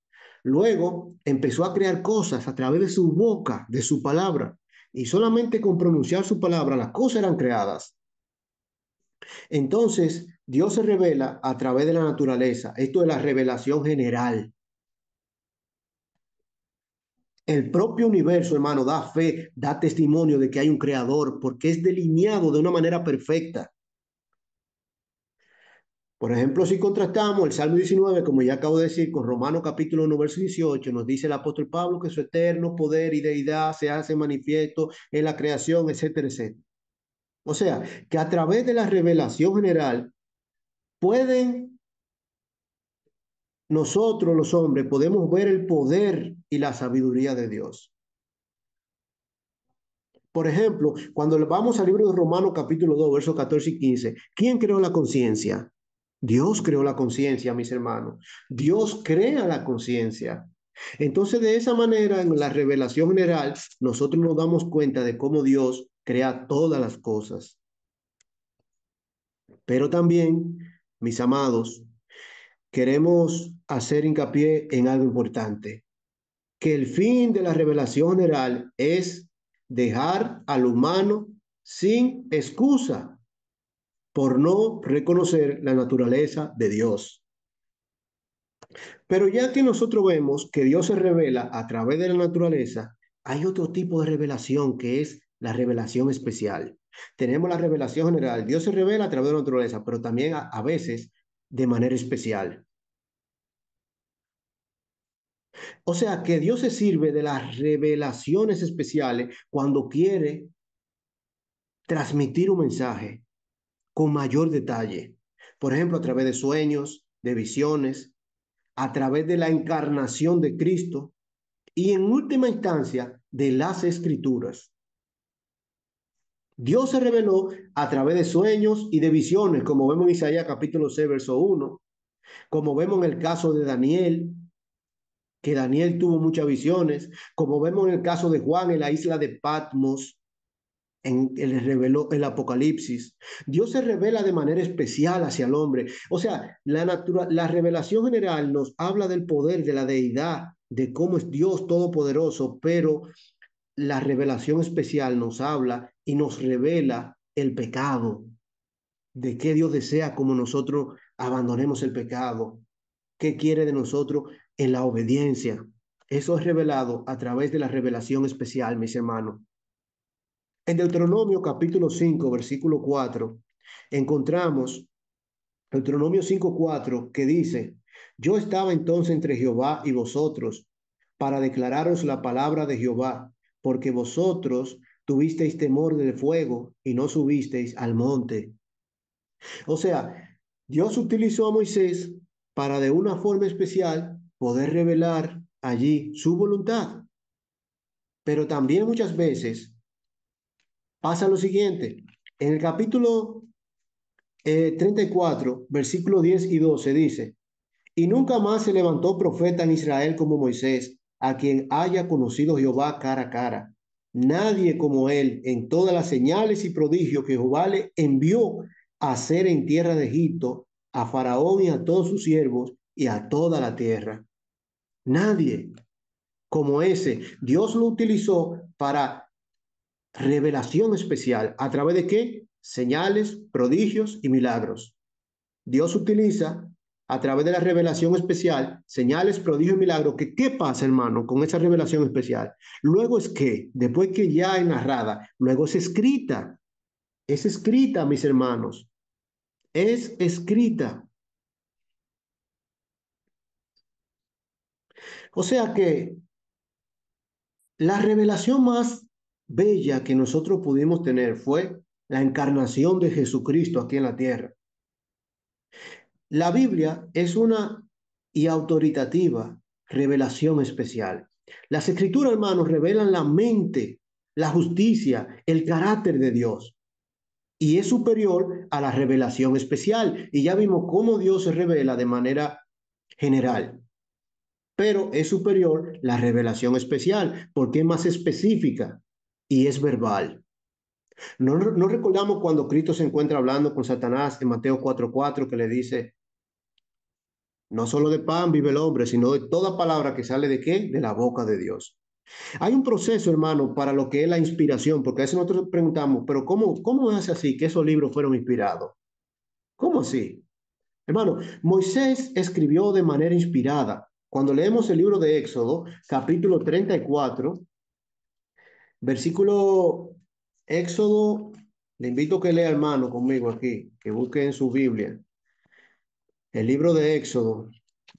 Luego empezó a crear cosas a través de su boca, de su palabra. Y solamente con pronunciar su palabra las cosas eran creadas. Entonces, Dios se revela a través de la naturaleza. Esto es la revelación general. El propio universo, hermano, da fe, da testimonio de que hay un creador, porque es delineado de una manera perfecta. Por ejemplo, si contrastamos el Salmo 19, como ya acabo de decir, con Romanos capítulo 1, verso 18, nos dice el apóstol Pablo que su eterno poder y deidad se hace manifiesto en la creación, etcétera, etcétera. O sea, que a través de la revelación general pueden nosotros los hombres podemos ver el poder y la sabiduría de Dios. Por ejemplo, cuando vamos al libro de Romanos capítulo 2, versos 14 y 15, ¿quién creó la conciencia? Dios creó la conciencia, mis hermanos. Dios crea la conciencia. Entonces, de esa manera, en la revelación general, nosotros nos damos cuenta de cómo Dios crea todas las cosas. Pero también, mis amados, queremos hacer hincapié en algo importante, que el fin de la revelación general es dejar al humano sin excusa por no reconocer la naturaleza de Dios. Pero ya que nosotros vemos que Dios se revela a través de la naturaleza, hay otro tipo de revelación que es la revelación especial. Tenemos la revelación general. Dios se revela a través de la naturaleza, pero también a veces de manera especial. O sea, que Dios se sirve de las revelaciones especiales cuando quiere transmitir un mensaje con mayor detalle. Por ejemplo, a través de sueños, de visiones, a través de la encarnación de Cristo y en última instancia de las escrituras. Dios se reveló a través de sueños y de visiones, como vemos en Isaías capítulo 6, verso 1, como vemos en el caso de Daniel, que Daniel tuvo muchas visiones, como vemos en el caso de Juan en la isla de Patmos, en el reveló el Apocalipsis. Dios se revela de manera especial hacia el hombre. O sea, la revelación general nos habla del poder de la deidad, de cómo es Dios todopoderoso, pero la revelación especial nos habla y nos revela el pecado, de qué Dios desea como nosotros abandonemos el pecado, qué quiere de nosotros en la obediencia. Eso es revelado a través de la revelación especial, mis hermanos. En Deuteronomio capítulo 5 versículo 4 encontramos Deuteronomio 5:4 que dice, yo estaba entonces entre Jehová y vosotros para declararos la palabra de Jehová, porque vosotros tuvisteis temor del fuego y no subisteis al monte. O sea, Dios utilizó a Moisés para de una forma especial poder revelar allí su voluntad. Pero también muchas veces pasa lo siguiente. En el capítulo 34, versículos 10 y 12 dice, y nunca más se levantó profeta en Israel como Moisés, a quien haya conocido Jehová cara a cara. Nadie como él en todas las señales y prodigios que Jehová le envió a hacer en tierra de Egipto, a Faraón y a todos sus siervos y a toda la tierra. Nadie como ese. Dios lo utilizó para revelación especial. ¿A través de qué? Señales, prodigios y milagros. Dios utiliza a través de la revelación especial, señales, prodigios y milagros. ¿Qué pasa, hermano, con esa revelación especial? Luego es que, después que ya es narrada, luego es escrita, mis hermanos, es escrita. O sea que la revelación más bella que nosotros pudimos tener fue la encarnación de Jesucristo aquí en la tierra. La Biblia es una y autoritativa revelación especial. Las escrituras, hermanos, revelan la mente, la justicia, el carácter de Dios y es superior a la revelación especial. Y ya vimos cómo Dios se revela de manera general, pero es superior la revelación especial porque es más específica y es verbal. No recordamos cuando Cristo se encuentra hablando con Satanás en Mateo 4:4 que le dice, no solo de pan vive el hombre, sino de toda palabra que sale de qué? De la boca de Dios. Hay un proceso, hermano, para lo que es la inspiración, porque a veces nosotros preguntamos, pero ¿cómo es así que esos libros fueron inspirados? ¿Cómo así? Hermano, Moisés escribió de manera inspirada. Cuando leemos el libro de Éxodo, capítulo 34, versículo Éxodo, le invito a que lea, hermano, conmigo aquí, que busque en su Biblia. El libro de Éxodo,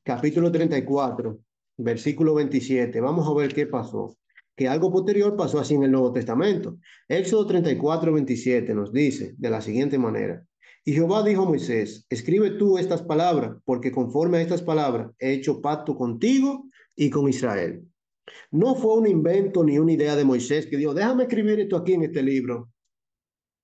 capítulo 34, versículo 27. Vamos a ver qué pasó. Que algo posterior pasó así en el Nuevo Testamento. Éxodo 34, 27 nos dice de la siguiente manera. Y Jehová dijo a Moisés, escribe tú estas palabras, porque conforme a estas palabras he hecho pacto contigo y con Israel. No fue un invento ni una idea de Moisés que dijo, déjame escribir esto aquí en este libro.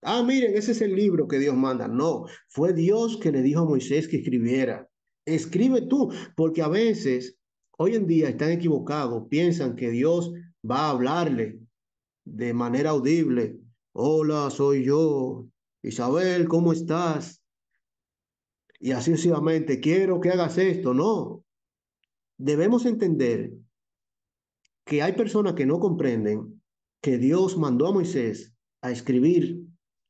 Ah, miren, ese es el libro que Dios manda. No, fue Dios que le dijo a Moisés que escribiera. Escribe tú, porque a veces, hoy en día están equivocados, piensan que Dios va a hablarle de manera audible. Hola, soy yo. Isabel, ¿cómo estás? Y así sucesivamente, quiero que hagas esto. No, debemos entender que hay personas que no comprenden que Dios mandó a Moisés a escribir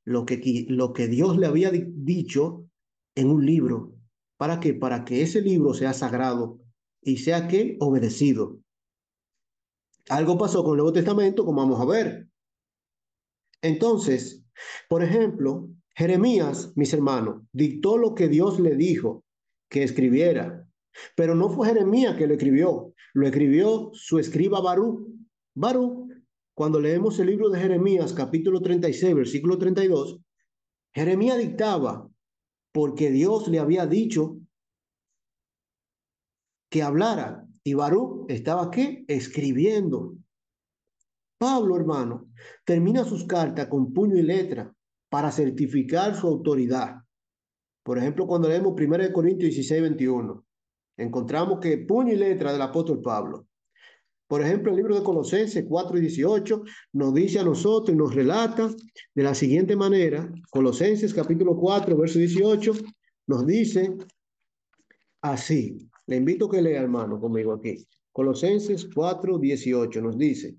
lo que Dios le había dicho en un libro. ¿Para qué? Para que ese libro sea sagrado y sea que obedecido. Algo pasó con el Nuevo Testamento, como vamos a ver. Entonces, por ejemplo, Jeremías, mis hermanos, dictó lo que Dios le dijo que escribiera. Pero no fue Jeremías que lo escribió su escriba Barú. Barú, cuando leemos el libro de Jeremías, capítulo 36, versículo 32, Jeremías dictaba porque Dios le había dicho que hablara y Barú estaba ¿qué? Escribiendo. Pablo, hermano, termina sus cartas con puño y letra para certificar su autoridad. Por ejemplo, cuando leemos 1 Corintios 16, 21, encontramos que puño y letra del apóstol Pablo. Por ejemplo, el libro de Colosenses 4 y 18 nos dice a nosotros y nos relata de la siguiente manera. Colosenses capítulo 4, verso 18, nos dice así. Le invito a que lea, hermano, conmigo aquí. Colosenses 4, 18 nos dice.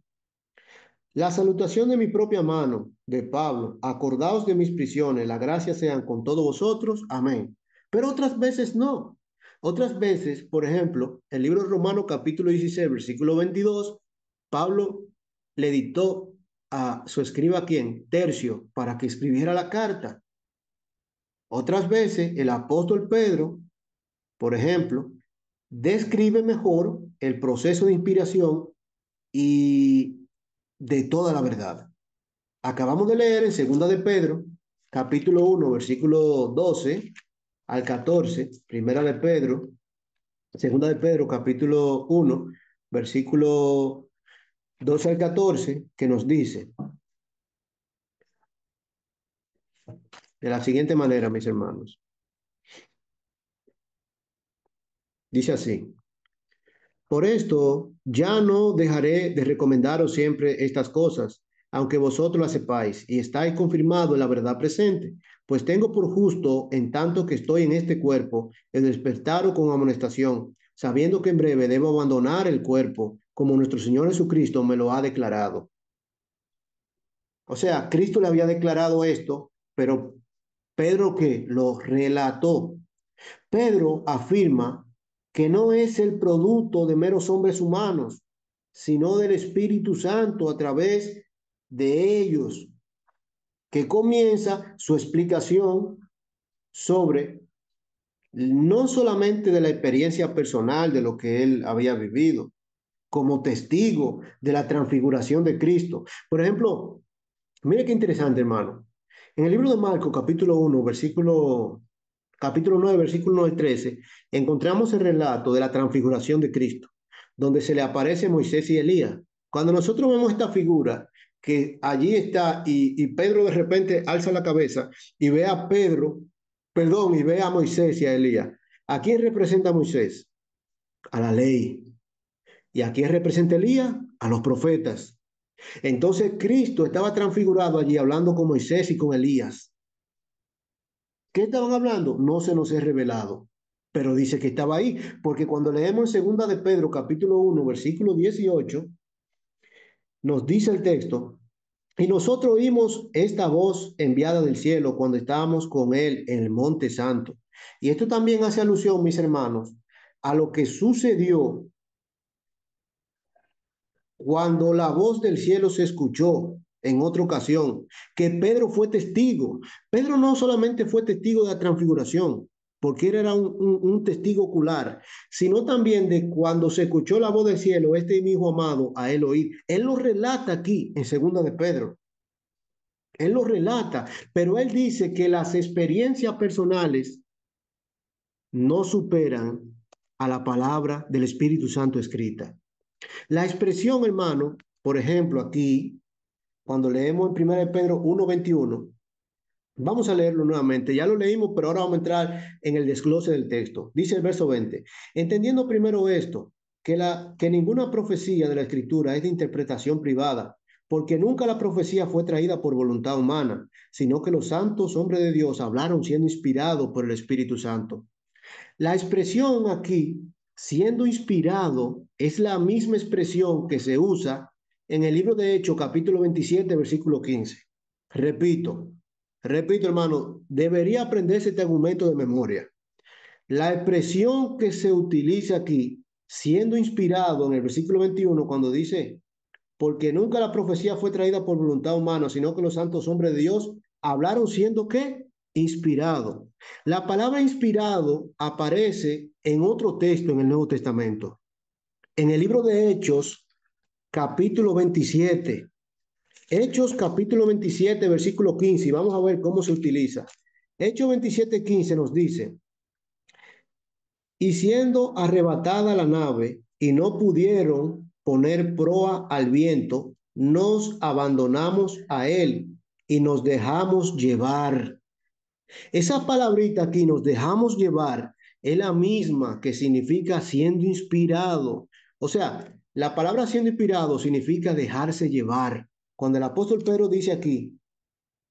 La salutación de mi propia mano, de Pablo, acordaos de mis prisiones, la gracia sean con todos vosotros, amén. Pero otras veces no. Otras veces, por ejemplo, el libro de Romanos capítulo 16, versículo 22, Pablo le dictó a su escriba, ¿quién? Tercio, para que escribiera la carta. Otras veces, el apóstol Pedro, por ejemplo, describe mejor el proceso de inspiración y de toda la verdad. Acabamos de leer en Segunda de Pedro, capítulo 1, versículo 12 al 14, Primera de Pedro, Segunda de Pedro, capítulo 1, versículo 12 al 14, que nos dice de la siguiente manera, mis hermanos. Dice así: Por esto ya no dejaré de recomendaros siempre estas cosas, aunque vosotros la sepáis, y estáis confirmados en la verdad presente. Pues tengo por justo, en tanto que estoy en este cuerpo, el despertaros con amonestación, sabiendo que en breve debo abandonar el cuerpo, como nuestro Señor Jesucristo me lo ha declarado. O sea, Cristo le había declarado esto, pero Pedro que lo relató. Pedro afirma que no es el producto de meros hombres humanos, sino del Espíritu Santo a través de ellos, que comienza su explicación sobre no solamente de la experiencia personal de lo que él había vivido, como testigo de la transfiguración de Cristo. Por ejemplo, mire qué interesante, hermano. En el libro de Marcos, capítulo 9, versículo 9 al 13, encontramos el relato de la transfiguración de Cristo, donde se le aparece Moisés y Elías. Cuando nosotros vemos esta figura que allí está y Pedro de repente alza la cabeza y ve a y ve a Moisés y a Elías. ¿A quién representa Moisés? A la ley. ¿Y a quién representa Elías? A los profetas. Entonces Cristo estaba transfigurado allí hablando con Moisés y con Elías. ¿Qué estaban hablando? No se nos es revelado, pero dice que estaba ahí, porque cuando leemos en segunda de Pedro, capítulo 1, versículo 18, nos dice el texto, y nosotros oímos esta voz enviada del cielo cuando estábamos con él en el monte santo. Y esto también hace alusión, mis hermanos, a lo que sucedió cuando la voz del cielo se escuchó en otra ocasión, que Pedro fue testigo. Pedro no solamente fue testigo de la transfiguración, porque él era un testigo ocular, sino también de cuando se escuchó la voz del cielo, este es mi hijo amado, a él oír. Él lo relata aquí en segunda de Pedro. Él lo relata, pero él dice que las experiencias personales no superan a la palabra del Espíritu Santo escrita. La expresión, hermano, por ejemplo, aquí, cuando leemos en 1 de Pedro 1:21, vamos a leerlo nuevamente. Ya lo leímos, pero ahora vamos a entrar en el desglose del texto. Dice el verso 20, entendiendo primero esto, que ninguna profecía de la Escritura es de interpretación privada, porque nunca la profecía fue traída por voluntad humana, sino que los santos hombres de Dios hablaron siendo inspirados por el Espíritu Santo. La expresión aquí, siendo inspirado, es la misma expresión que se usa en el libro de Hechos, capítulo 27, versículo 15. Repito, repito, hermano, debería aprenderse este argumento de memoria. La expresión que se utiliza aquí, siendo inspirado en el versículo 21, cuando dice, porque nunca la profecía fue traída por voluntad humana, sino que los santos hombres de Dios hablaron siendo ¿qué? Inspirado. La palabra inspirado aparece en otro texto en el Nuevo Testamento. En el libro de Hechos, capítulo 27. Hechos, capítulo 27, versículo 15. Y vamos a ver cómo se utiliza. Hechos 27, 15 nos dice, y siendo arrebatada la nave y no pudieron poner proa al viento, nos abandonamos a él y nos dejamos llevar. Esa palabrita aquí, nos dejamos llevar, es la misma que significa siendo inspirado. O sea, la palabra siendo inspirado significa dejarse llevar. Cuando el apóstol Pedro dice aquí,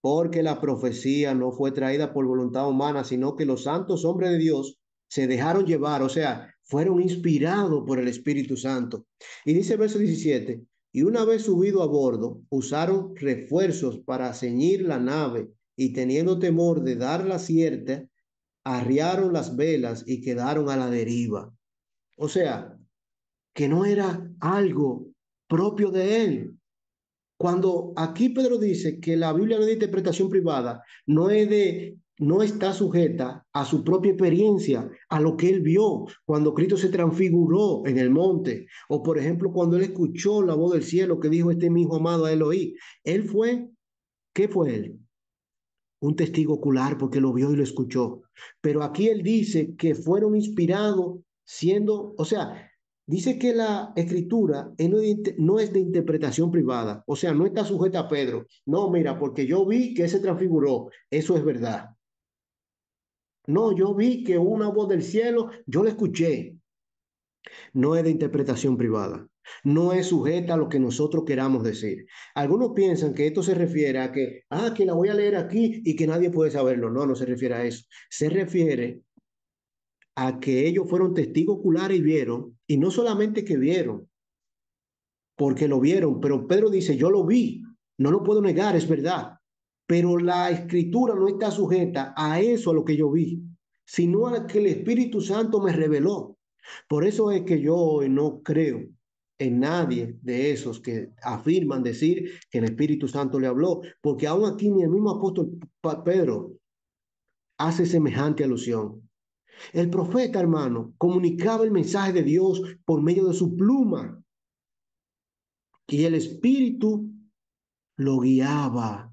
porque la profecía no fue traída por voluntad humana, sino que los santos hombres de Dios se dejaron llevar, o sea, fueron inspirados por el Espíritu Santo. Y dice el verso 17, y una vez subido a bordo, usaron refuerzos para ceñir la nave y teniendo temor de dar la cierta, arriaron las velas y quedaron a la deriva. O sea, que no era algo propio de él. Cuando aquí Pedro dice que la Biblia no es de interpretación privada, no está sujeta a su propia experiencia, a lo que él vio cuando Cristo se transfiguró en el monte, o por ejemplo cuando él escuchó la voz del cielo que dijo, este es mi hijo amado, a él oí. Él fue, ¿qué fue él? Un testigo ocular porque lo vio y lo escuchó. Pero aquí él dice que fueron inspirados siendo, o sea, dice que la escritura no es de interpretación privada, o sea, no está sujeta a Pedro. No, mira, porque yo vi que se transfiguró, eso es verdad. No, yo vi que una voz del cielo, yo la escuché, no es de interpretación privada. No es sujeta a lo que nosotros queramos decir. Algunos piensan que esto se refiere a que la voy a leer aquí y que nadie puede saberlo. No, no se refiere a eso. Se refiere a que ellos fueron testigos oculares y vieron, y no solamente que vieron, porque lo vieron, pero Pedro dice, yo lo vi, no lo puedo negar, es verdad, pero la escritura no está sujeta a eso, a lo que yo vi, sino a lo que el Espíritu Santo me reveló. Por eso es que yo hoy no creo en nadie de esos que afirman decir que el Espíritu Santo le habló, porque aún aquí ni el mismo apóstol Pedro hace semejante alusión. El profeta, hermano, comunicaba el mensaje de Dios por medio de su pluma y el Espíritu lo guiaba.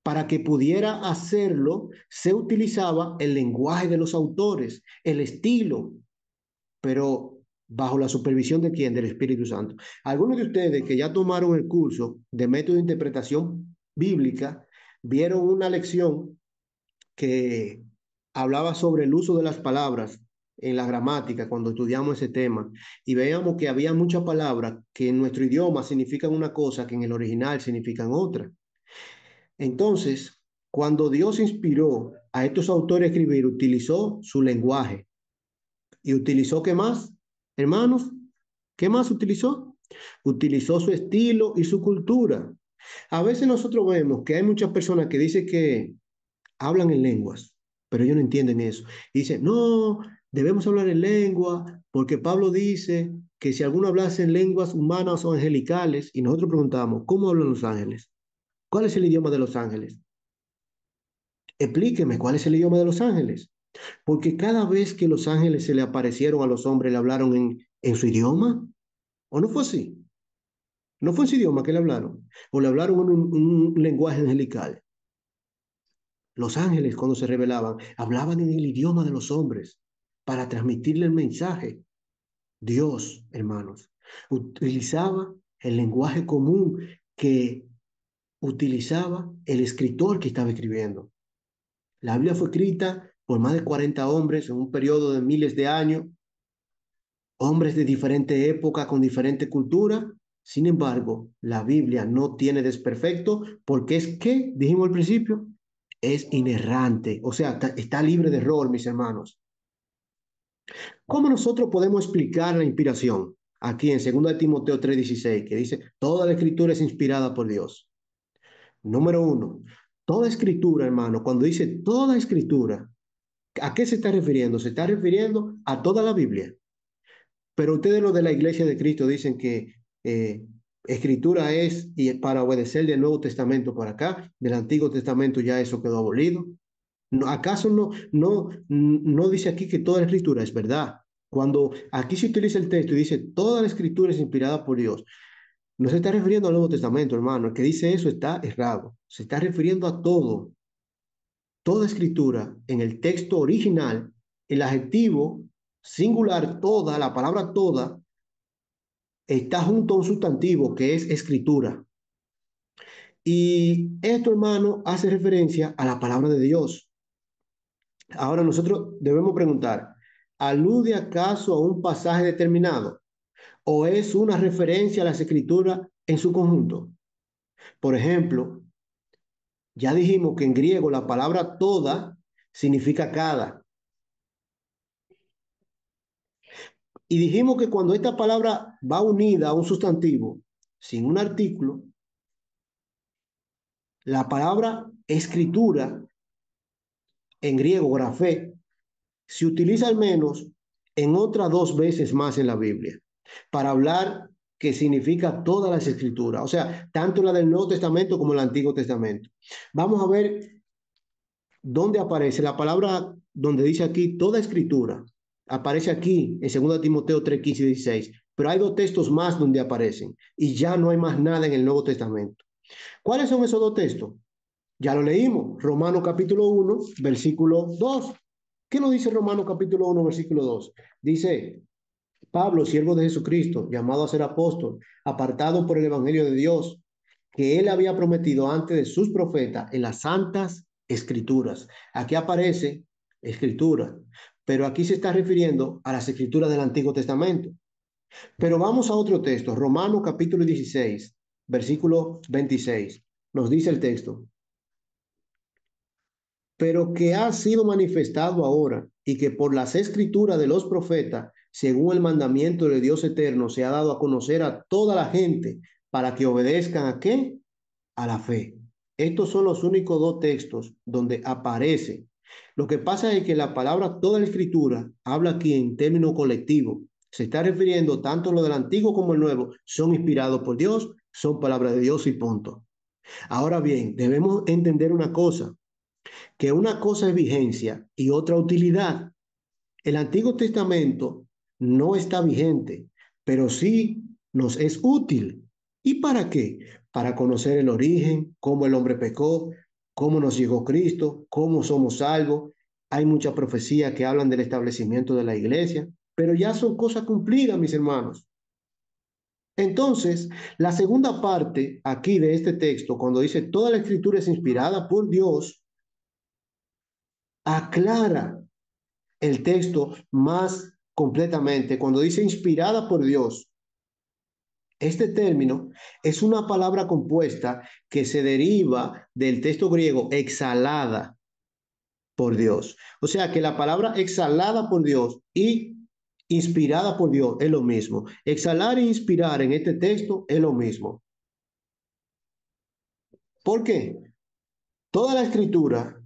Para que pudiera hacerlo, se utilizaba el lenguaje de los autores, el estilo, pero bajo la supervisión de quién, del Espíritu Santo. Algunos de ustedes que ya tomaron el curso de método de interpretación bíblica, vieron una lección que hablaba sobre el uso de las palabras en la gramática cuando estudiamos ese tema y veíamos que había muchas palabras que en nuestro idioma significan una cosa que en el original significan otra. Entonces, cuando Dios inspiró a estos autores a escribir, utilizó su lenguaje y utilizó ¿qué más? Hermanos, ¿qué más utilizó? Utilizó su estilo y su cultura. A veces nosotros vemos que hay muchas personas que dicen que hablan en lenguas, pero ellos no entienden eso. Y dicen, no, debemos hablar en lengua, porque Pablo dice que si alguno hablase en lenguas humanas o angelicales, y nosotros preguntamos, ¿cómo hablan los ángeles? ¿Cuál es el idioma de los ángeles? Explíqueme cuál es el idioma de los ángeles. Porque cada vez que los ángeles se le aparecieron a los hombres, le hablaron en su idioma. ¿O no fue así? No fue en su idioma que le hablaron. O le hablaron en un lenguaje angelical. Los ángeles, cuando se revelaban, hablaban en el idioma de los hombres para transmitirle el mensaje. Dios, hermanos, utilizaba el lenguaje común que utilizaba el escritor que estaba escribiendo. La Biblia fue escrita por más de 40 hombres en un periodo de miles de años, hombres de diferente época con diferente cultura. Sin embargo, la Biblia no tiene desperfecto porque es que, dijimos al principio, es inerrante, o sea, está libre de error, mis hermanos. ¿Cómo nosotros podemos explicar la inspiración? Aquí en 2 de Timoteo 3:16, que dice, toda la escritura es inspirada por Dios. Número uno, toda escritura, hermano, cuando dice toda escritura, ¿a qué se está refiriendo? Se está refiriendo a toda la Biblia. Pero ustedes los de la Iglesia de Cristo dicen que escritura es y para obedecer del Nuevo Testamento para acá, del Antiguo Testamento ya eso quedó abolido. No, ¿acaso no dice aquí que toda la escritura es verdad? Cuando aquí se utiliza el texto y dice toda la escritura es inspirada por Dios, no se está refiriendo al Nuevo Testamento, hermano. El que dice eso está errado. Se está refiriendo a todo. Toda escritura en el texto original, el adjetivo singular toda, la palabra toda, está junto a un sustantivo que es escritura. Y esto, hermano, hace referencia a la palabra de Dios. Ahora nosotros debemos preguntar, ¿alude acaso a un pasaje determinado o es una referencia a las escrituras en su conjunto? Por ejemplo, ya dijimos que en griego la palabra toda significa cada. Y dijimos que cuando esta palabra va unida a un sustantivo sin un artículo, la palabra escritura en griego, grafé, se utiliza al menos en otras dos veces más en la Biblia para hablar que significa todas las escrituras, o sea, tanto la del Nuevo Testamento como el Antiguo Testamento. Vamos a ver dónde aparece la palabra, donde dice aquí toda escritura. Aparece aquí en 2 Timoteo 3, 15 y 16, pero hay dos textos más donde aparecen y ya no hay más nada en el Nuevo Testamento. ¿Cuáles son esos dos textos? Ya lo leímos, Romanos capítulo 1, versículo 2. ¿Qué nos dice Romanos capítulo 1, versículo 2? Dice, Pablo, siervo de Jesucristo, llamado a ser apóstol, apartado por el Evangelio de Dios, que él había prometido antes de sus profetas en las santas escrituras. Aquí aparece escritura, pero aquí se está refiriendo a las escrituras del Antiguo Testamento. Pero vamos a otro texto, Romanos capítulo 16, versículo 26. Nos dice el texto, pero que ha sido manifestado ahora y que por las escrituras de los profetas, según el mandamiento de Dios eterno, se ha dado a conocer a toda la gente para que obedezcan a qué? A la fe. Estos son los únicos dos textos donde aparece. Lo que pasa es que la palabra toda la escritura habla aquí en términos colectivos. Se está refiriendo tanto lo del antiguo como el nuevo, son inspirados por Dios, son palabras de Dios y punto. Ahora bien, debemos entender una cosa, que una cosa es vigencia y otra utilidad. El Antiguo Testamento no está vigente, pero sí nos es útil. ¿Y para qué? Para conocer el origen, cómo el hombre pecó, cómo nos llegó Cristo, cómo somos salvos. Hay muchas profecías que hablan del establecimiento de la iglesia, pero ya son cosas cumplidas, mis hermanos. Entonces, la segunda parte aquí de este texto, cuando dice toda la escritura es inspirada por Dios, aclara el texto más completamente. Cuando dice inspirada por Dios, este término es una palabra compuesta que se deriva del texto griego exhalada por Dios. O sea que la palabra exhalada por Dios y inspirada por Dios es lo mismo. Exhalar e inspirar en este texto es lo mismo. ¿Por qué? Toda la escritura,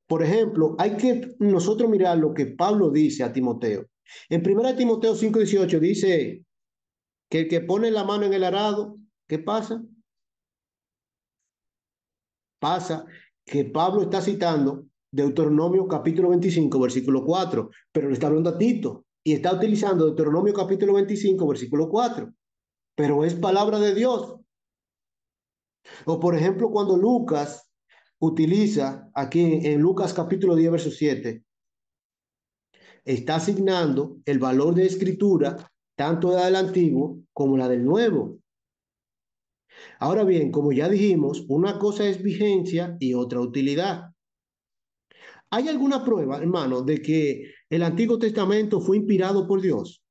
por ejemplo, hay que nosotros mirar lo que Pablo dice a Timoteo. En 1 Timoteo 5:18 dice que el que pone la mano en el arado, ¿qué pasa? Pasa que Pablo está citando Deuteronomio capítulo 25, versículo 4, pero le está hablando a Tito y está utilizando Deuteronomio capítulo 25, versículo 4, pero es palabra de Dios. O por ejemplo, cuando Lucas utiliza aquí en Lucas capítulo 10, verso 7, está asignando el valor de escritura tanto la del antiguo como la del nuevo. Ahora bien, como ya dijimos, una cosa es vigencia y otra utilidad. ¿Hay alguna prueba, hermano, de que el Antiguo Testamento fue inspirado por Dios?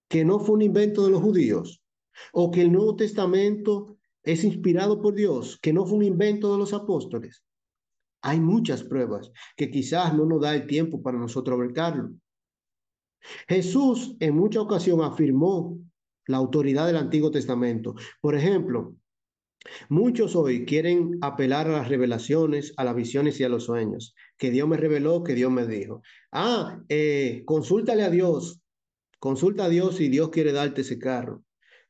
Que no fue un invento de los judíos. O que el Nuevo Testamento es inspirado por Dios, que no fue un invento de los apóstoles. Hay muchas pruebas que quizás no nos da el tiempo para nosotros abarcarlo. Jesús en muchas ocasiones afirmó la autoridad del Antiguo Testamento. Por ejemplo, muchos hoy quieren apelar a las revelaciones, a las visiones y a los sueños. Que Dios me reveló, que Dios me dijo. Consúltale a Dios, consulta a Dios si Dios quiere darte ese carro.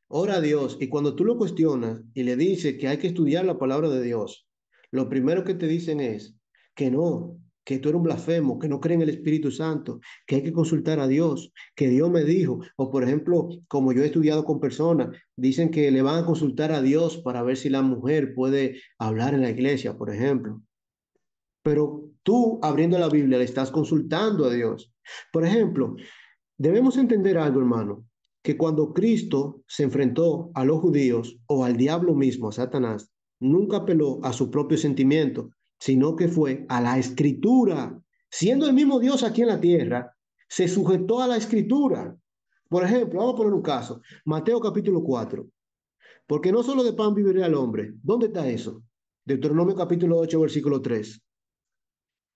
Ora a Dios y cuando tú lo cuestionas y le dices que hay que estudiar la palabra de Dios, lo primero que te dicen es que no, que tú eres un blasfemo, que no creen en el Espíritu Santo, que hay que consultar a Dios, que Dios me dijo. O por ejemplo, como yo he estudiado con personas, dicen que le van a consultar a Dios para ver si la mujer puede hablar en la iglesia, por ejemplo. Pero tú abriendo la Biblia le estás consultando a Dios. Por ejemplo, debemos entender algo, hermano, que cuando Cristo se enfrentó a los judíos o al diablo mismo, a Satanás, nunca apeló a su propio sentimiento, sino que fue a la escritura. Siendo el mismo Dios aquí en la tierra, se sujetó a la escritura. Por ejemplo, vamos a poner un caso, Mateo capítulo 4, porque no solo de pan vivirá el hombre. ¿Dónde está eso? Deuteronomio capítulo 8, versículo 3.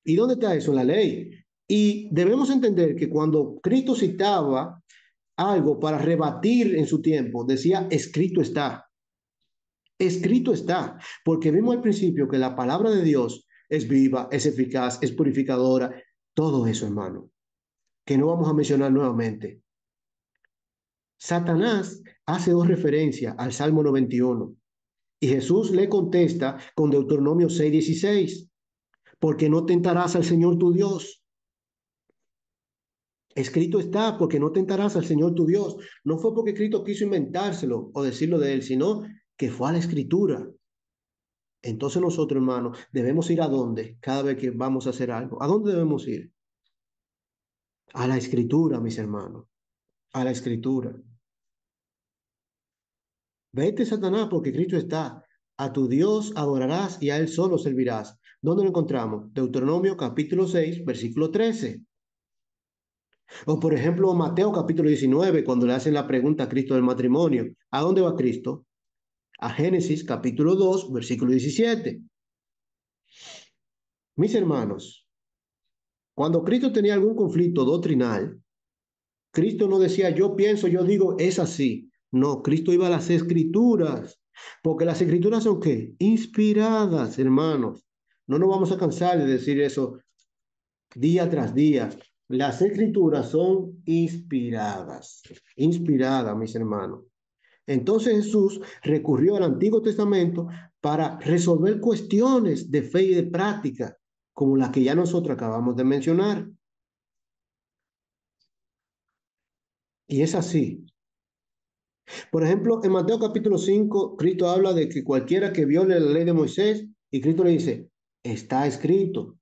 ¿Y dónde está eso en la ley? Y debemos entender que cuando Cristo citaba algo para rebatir en su tiempo, decía, escrito está, porque vimos al principio que la palabra de Dios es viva, es eficaz, es purificadora, todo eso, hermano, que no vamos a mencionar nuevamente. Satanás hace dos referencias al Salmo 91 y Jesús le contesta con Deuteronomio 6:16, porque no tentarás al Señor tu Dios. Escrito está, porque no tentarás al Señor tu Dios. No fue porque Cristo quiso inventárselo o decirlo de él, sino que fue a la escritura. Entonces nosotros, hermanos, debemos ir a dónde cada vez que vamos a hacer algo. ¿A dónde debemos ir? A la escritura, mis hermanos. A la escritura. Vete, Satanás, porque Cristo está. A tu Dios adorarás y a Él solo servirás. ¿Dónde lo encontramos? Deuteronomio capítulo 6, versículo 13. O por ejemplo, Mateo capítulo 19, cuando le hacen la pregunta a Cristo del matrimonio, ¿a dónde va Cristo? A Génesis capítulo 2, versículo 17. Mis hermanos, cuando Cristo tenía algún conflicto doctrinal, Cristo no decía yo pienso, yo digo, es así. No, Cristo iba a las escrituras, porque las escrituras son ¿qué? Inspiradas, hermanos. No nos vamos a cansar de decir eso día tras día. Las escrituras son inspiradas, inspiradas, mis hermanos. Entonces Jesús recurrió al Antiguo Testamento para resolver cuestiones de fe y de práctica, como las que ya nosotros acabamos de mencionar. Y es así. Por ejemplo, en Mateo capítulo 5, Cristo habla de que cualquiera que viole la ley de Moisés, y Cristo le dice, está escrito.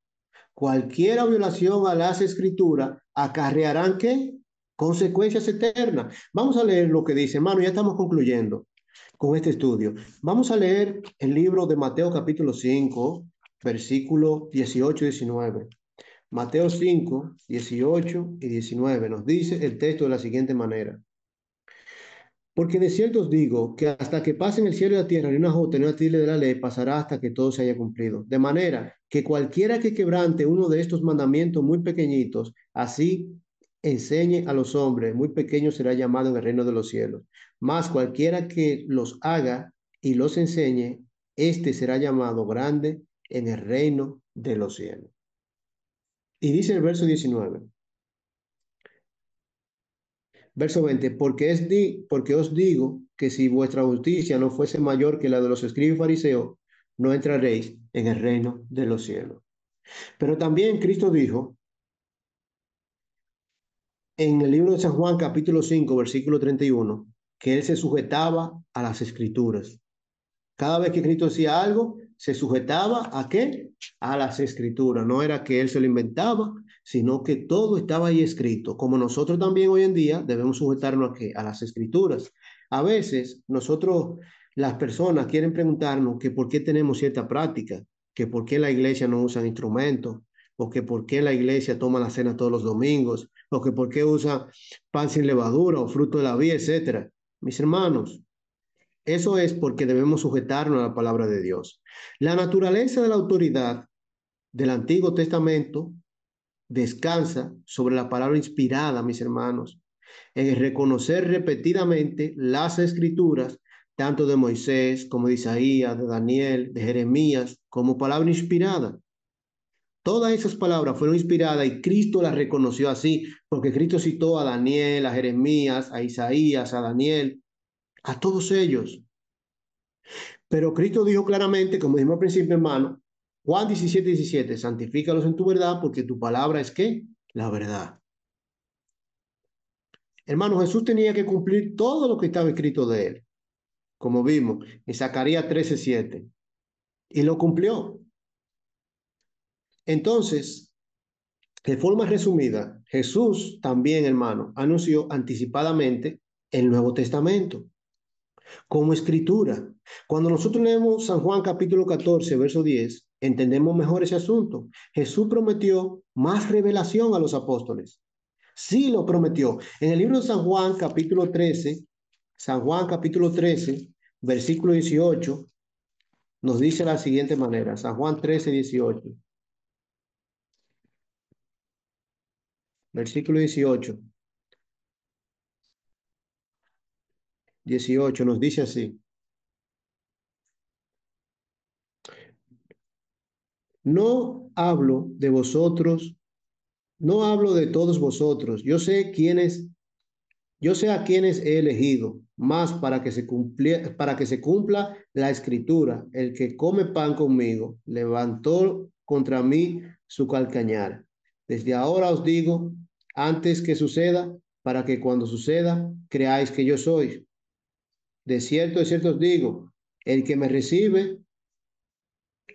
Cualquier violación a las escrituras acarrearán ¿qué? Consecuencias eternas. Vamos a leer lo que dice, hermano, ya estamos concluyendo con este estudio. Vamos a leer el libro de Mateo capítulo 5, versículo 18 y 19. Mateo 5, 18 y 19 nos dice el texto de la siguiente manera. Porque de cierto os digo que hasta que pasen el cielo y la tierra, ni una jota ni una tilde de la ley pasará hasta que todo se haya cumplido. De manera que cualquiera que quebrante uno de estos mandamientos muy pequeñitos, así enseñe a los hombres, muy pequeño será llamado en el reino de los cielos. Mas cualquiera que los haga y los enseñe, este será llamado grande en el reino de los cielos. Y dice el verso 19. Verso 20, porque os digo que si vuestra justicia no fuese mayor que la de los escribas y fariseos, no entraréis en el reino de los cielos. Pero también Cristo dijo en el libro de San Juan, capítulo 5 versículo 31 que él se sujetaba a las escrituras. Cada vez que Cristo decía algo, se sujetaba ¿a qué? A las escrituras. No era que él se lo inventaba, sino que todo estaba ahí escrito. Como nosotros también hoy en día debemos sujetarnos ¿a qué? A las escrituras. A veces nosotros, las personas quieren preguntarnos que por qué tenemos cierta práctica, que por qué la iglesia no usa instrumentos, o que por qué la iglesia toma la cena todos los domingos, o que por qué usa pan sin levadura o fruto de la vid, etcétera. Mis hermanos, eso es porque debemos sujetarnos a la palabra de Dios. La naturaleza de la autoridad del Antiguo Testamento descansa sobre la palabra inspirada, mis hermanos, en el reconocer repetidamente las escrituras, tanto de Moisés como de Isaías, de Daniel, de Jeremías, como palabra inspirada. Todas esas palabras fueron inspiradas y Cristo las reconoció así, porque Cristo citó a Daniel, a Jeremías, a Isaías, a Daniel, a todos ellos. Pero Cristo dijo claramente, como dijimos al principio, hermano, Juan 17, 17, santifícalos en tu verdad porque tu palabra es ¿qué? La verdad. Hermano, Jesús tenía que cumplir todo lo que estaba escrito de él, como vimos en Zacarías 13, 7, y lo cumplió. Entonces, de forma resumida, Jesús también, hermano, anunció anticipadamente el Nuevo Testamento como escritura. Cuando nosotros leemos San Juan capítulo 14, verso 10, entendemos mejor ese asunto. Jesús prometió más revelación a los apóstoles. Sí lo prometió. En el libro de San Juan capítulo 13, versículo 18, nos dice de la siguiente manera. San Juan 13, 18. Versículo 18. 18 nos dice así. No hablo de vosotros, no hablo de todos vosotros. Yo sé a quienes he elegido, más para que se cumpla la escritura. El que come pan conmigo levantó contra mí su calcañar. Desde ahora os digo, antes que suceda, para que cuando suceda, creáis que yo soy. De cierto os digo, el que me recibe,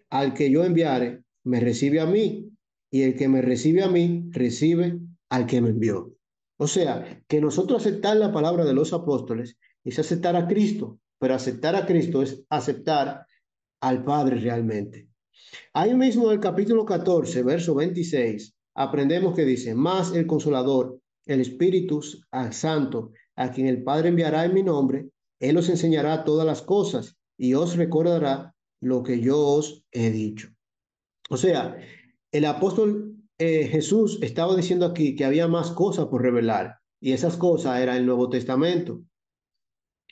al que yo enviare, me recibe a mí, y el que me recibe a mí, recibe al que me envió. O sea, que nosotros aceptar la palabra de los apóstoles es aceptar a Cristo, pero aceptar a Cristo es aceptar al Padre realmente. Ahí mismo en el capítulo 14, verso 26, aprendemos que dice, más el Consolador, el Espíritu Santo, a quien el Padre enviará en mi nombre. Él os enseñará todas las cosas y os recordará lo que yo os he dicho. O sea, el apóstol Jesús estaba diciendo aquí que había más cosas por revelar y esas cosas eran el Nuevo Testamento.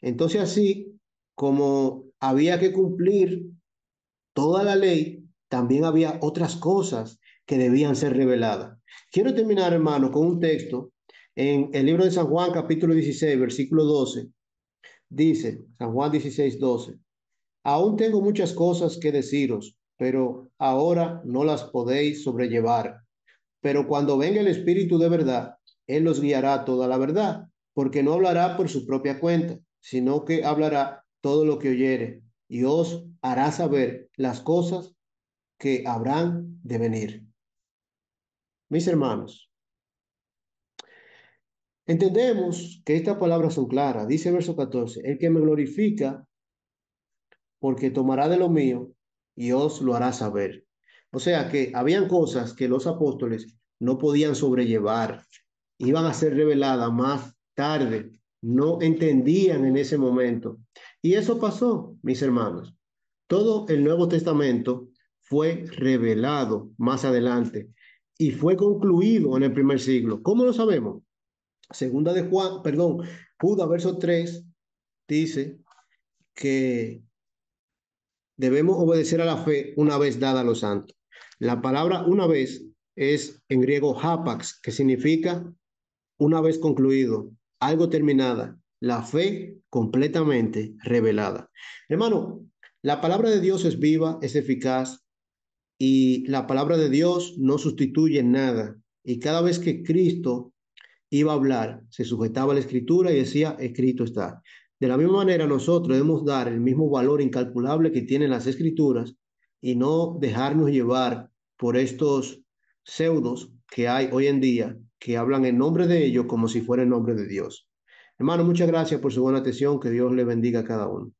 Entonces así como había que cumplir toda la ley, también había otras cosas que debían ser reveladas. Quiero terminar, hermano, con un texto en el libro de San Juan, capítulo 16, versículo 12. Dice, San Juan 16, 12. Aún tengo muchas cosas que deciros, pero ahora no las podéis sobrellevar. Pero cuando venga el Espíritu de verdad, Él los guiará a toda la verdad, porque no hablará por su propia cuenta, sino que hablará todo lo que oyere y os hará saber las cosas que habrán de venir. Mis hermanos, entendemos que estas palabras son claras. Dice el verso 14, el que me glorifica, porque tomará de lo mío y os lo hará saber. O sea que habían cosas que los apóstoles no podían sobrellevar, iban a ser reveladas más tarde, no entendían en ese momento. Y eso pasó, mis hermanos. Todo el Nuevo Testamento fue revelado más adelante y fue concluido en el primer siglo. ¿Cómo lo sabemos? Segunda de Juan, perdón, Judas verso 3 dice que debemos obedecer a la fe una vez dada a los santos. La palabra una vez es en griego hapax, que significa una vez concluido, algo terminada, la fe completamente revelada. Hermano, la palabra de Dios es viva, es eficaz y la palabra de Dios no sustituye nada. Y cada vez que Cristo iba a hablar, se sujetaba a la escritura y decía, escrito está. De la misma manera, nosotros debemos dar el mismo valor incalculable que tienen las escrituras y no dejarnos llevar por estos pseudos que hay hoy en día que hablan en nombre de ellos como si fuera en nombre de Dios. Hermano, muchas gracias por su buena atención. Que Dios le bendiga a cada uno.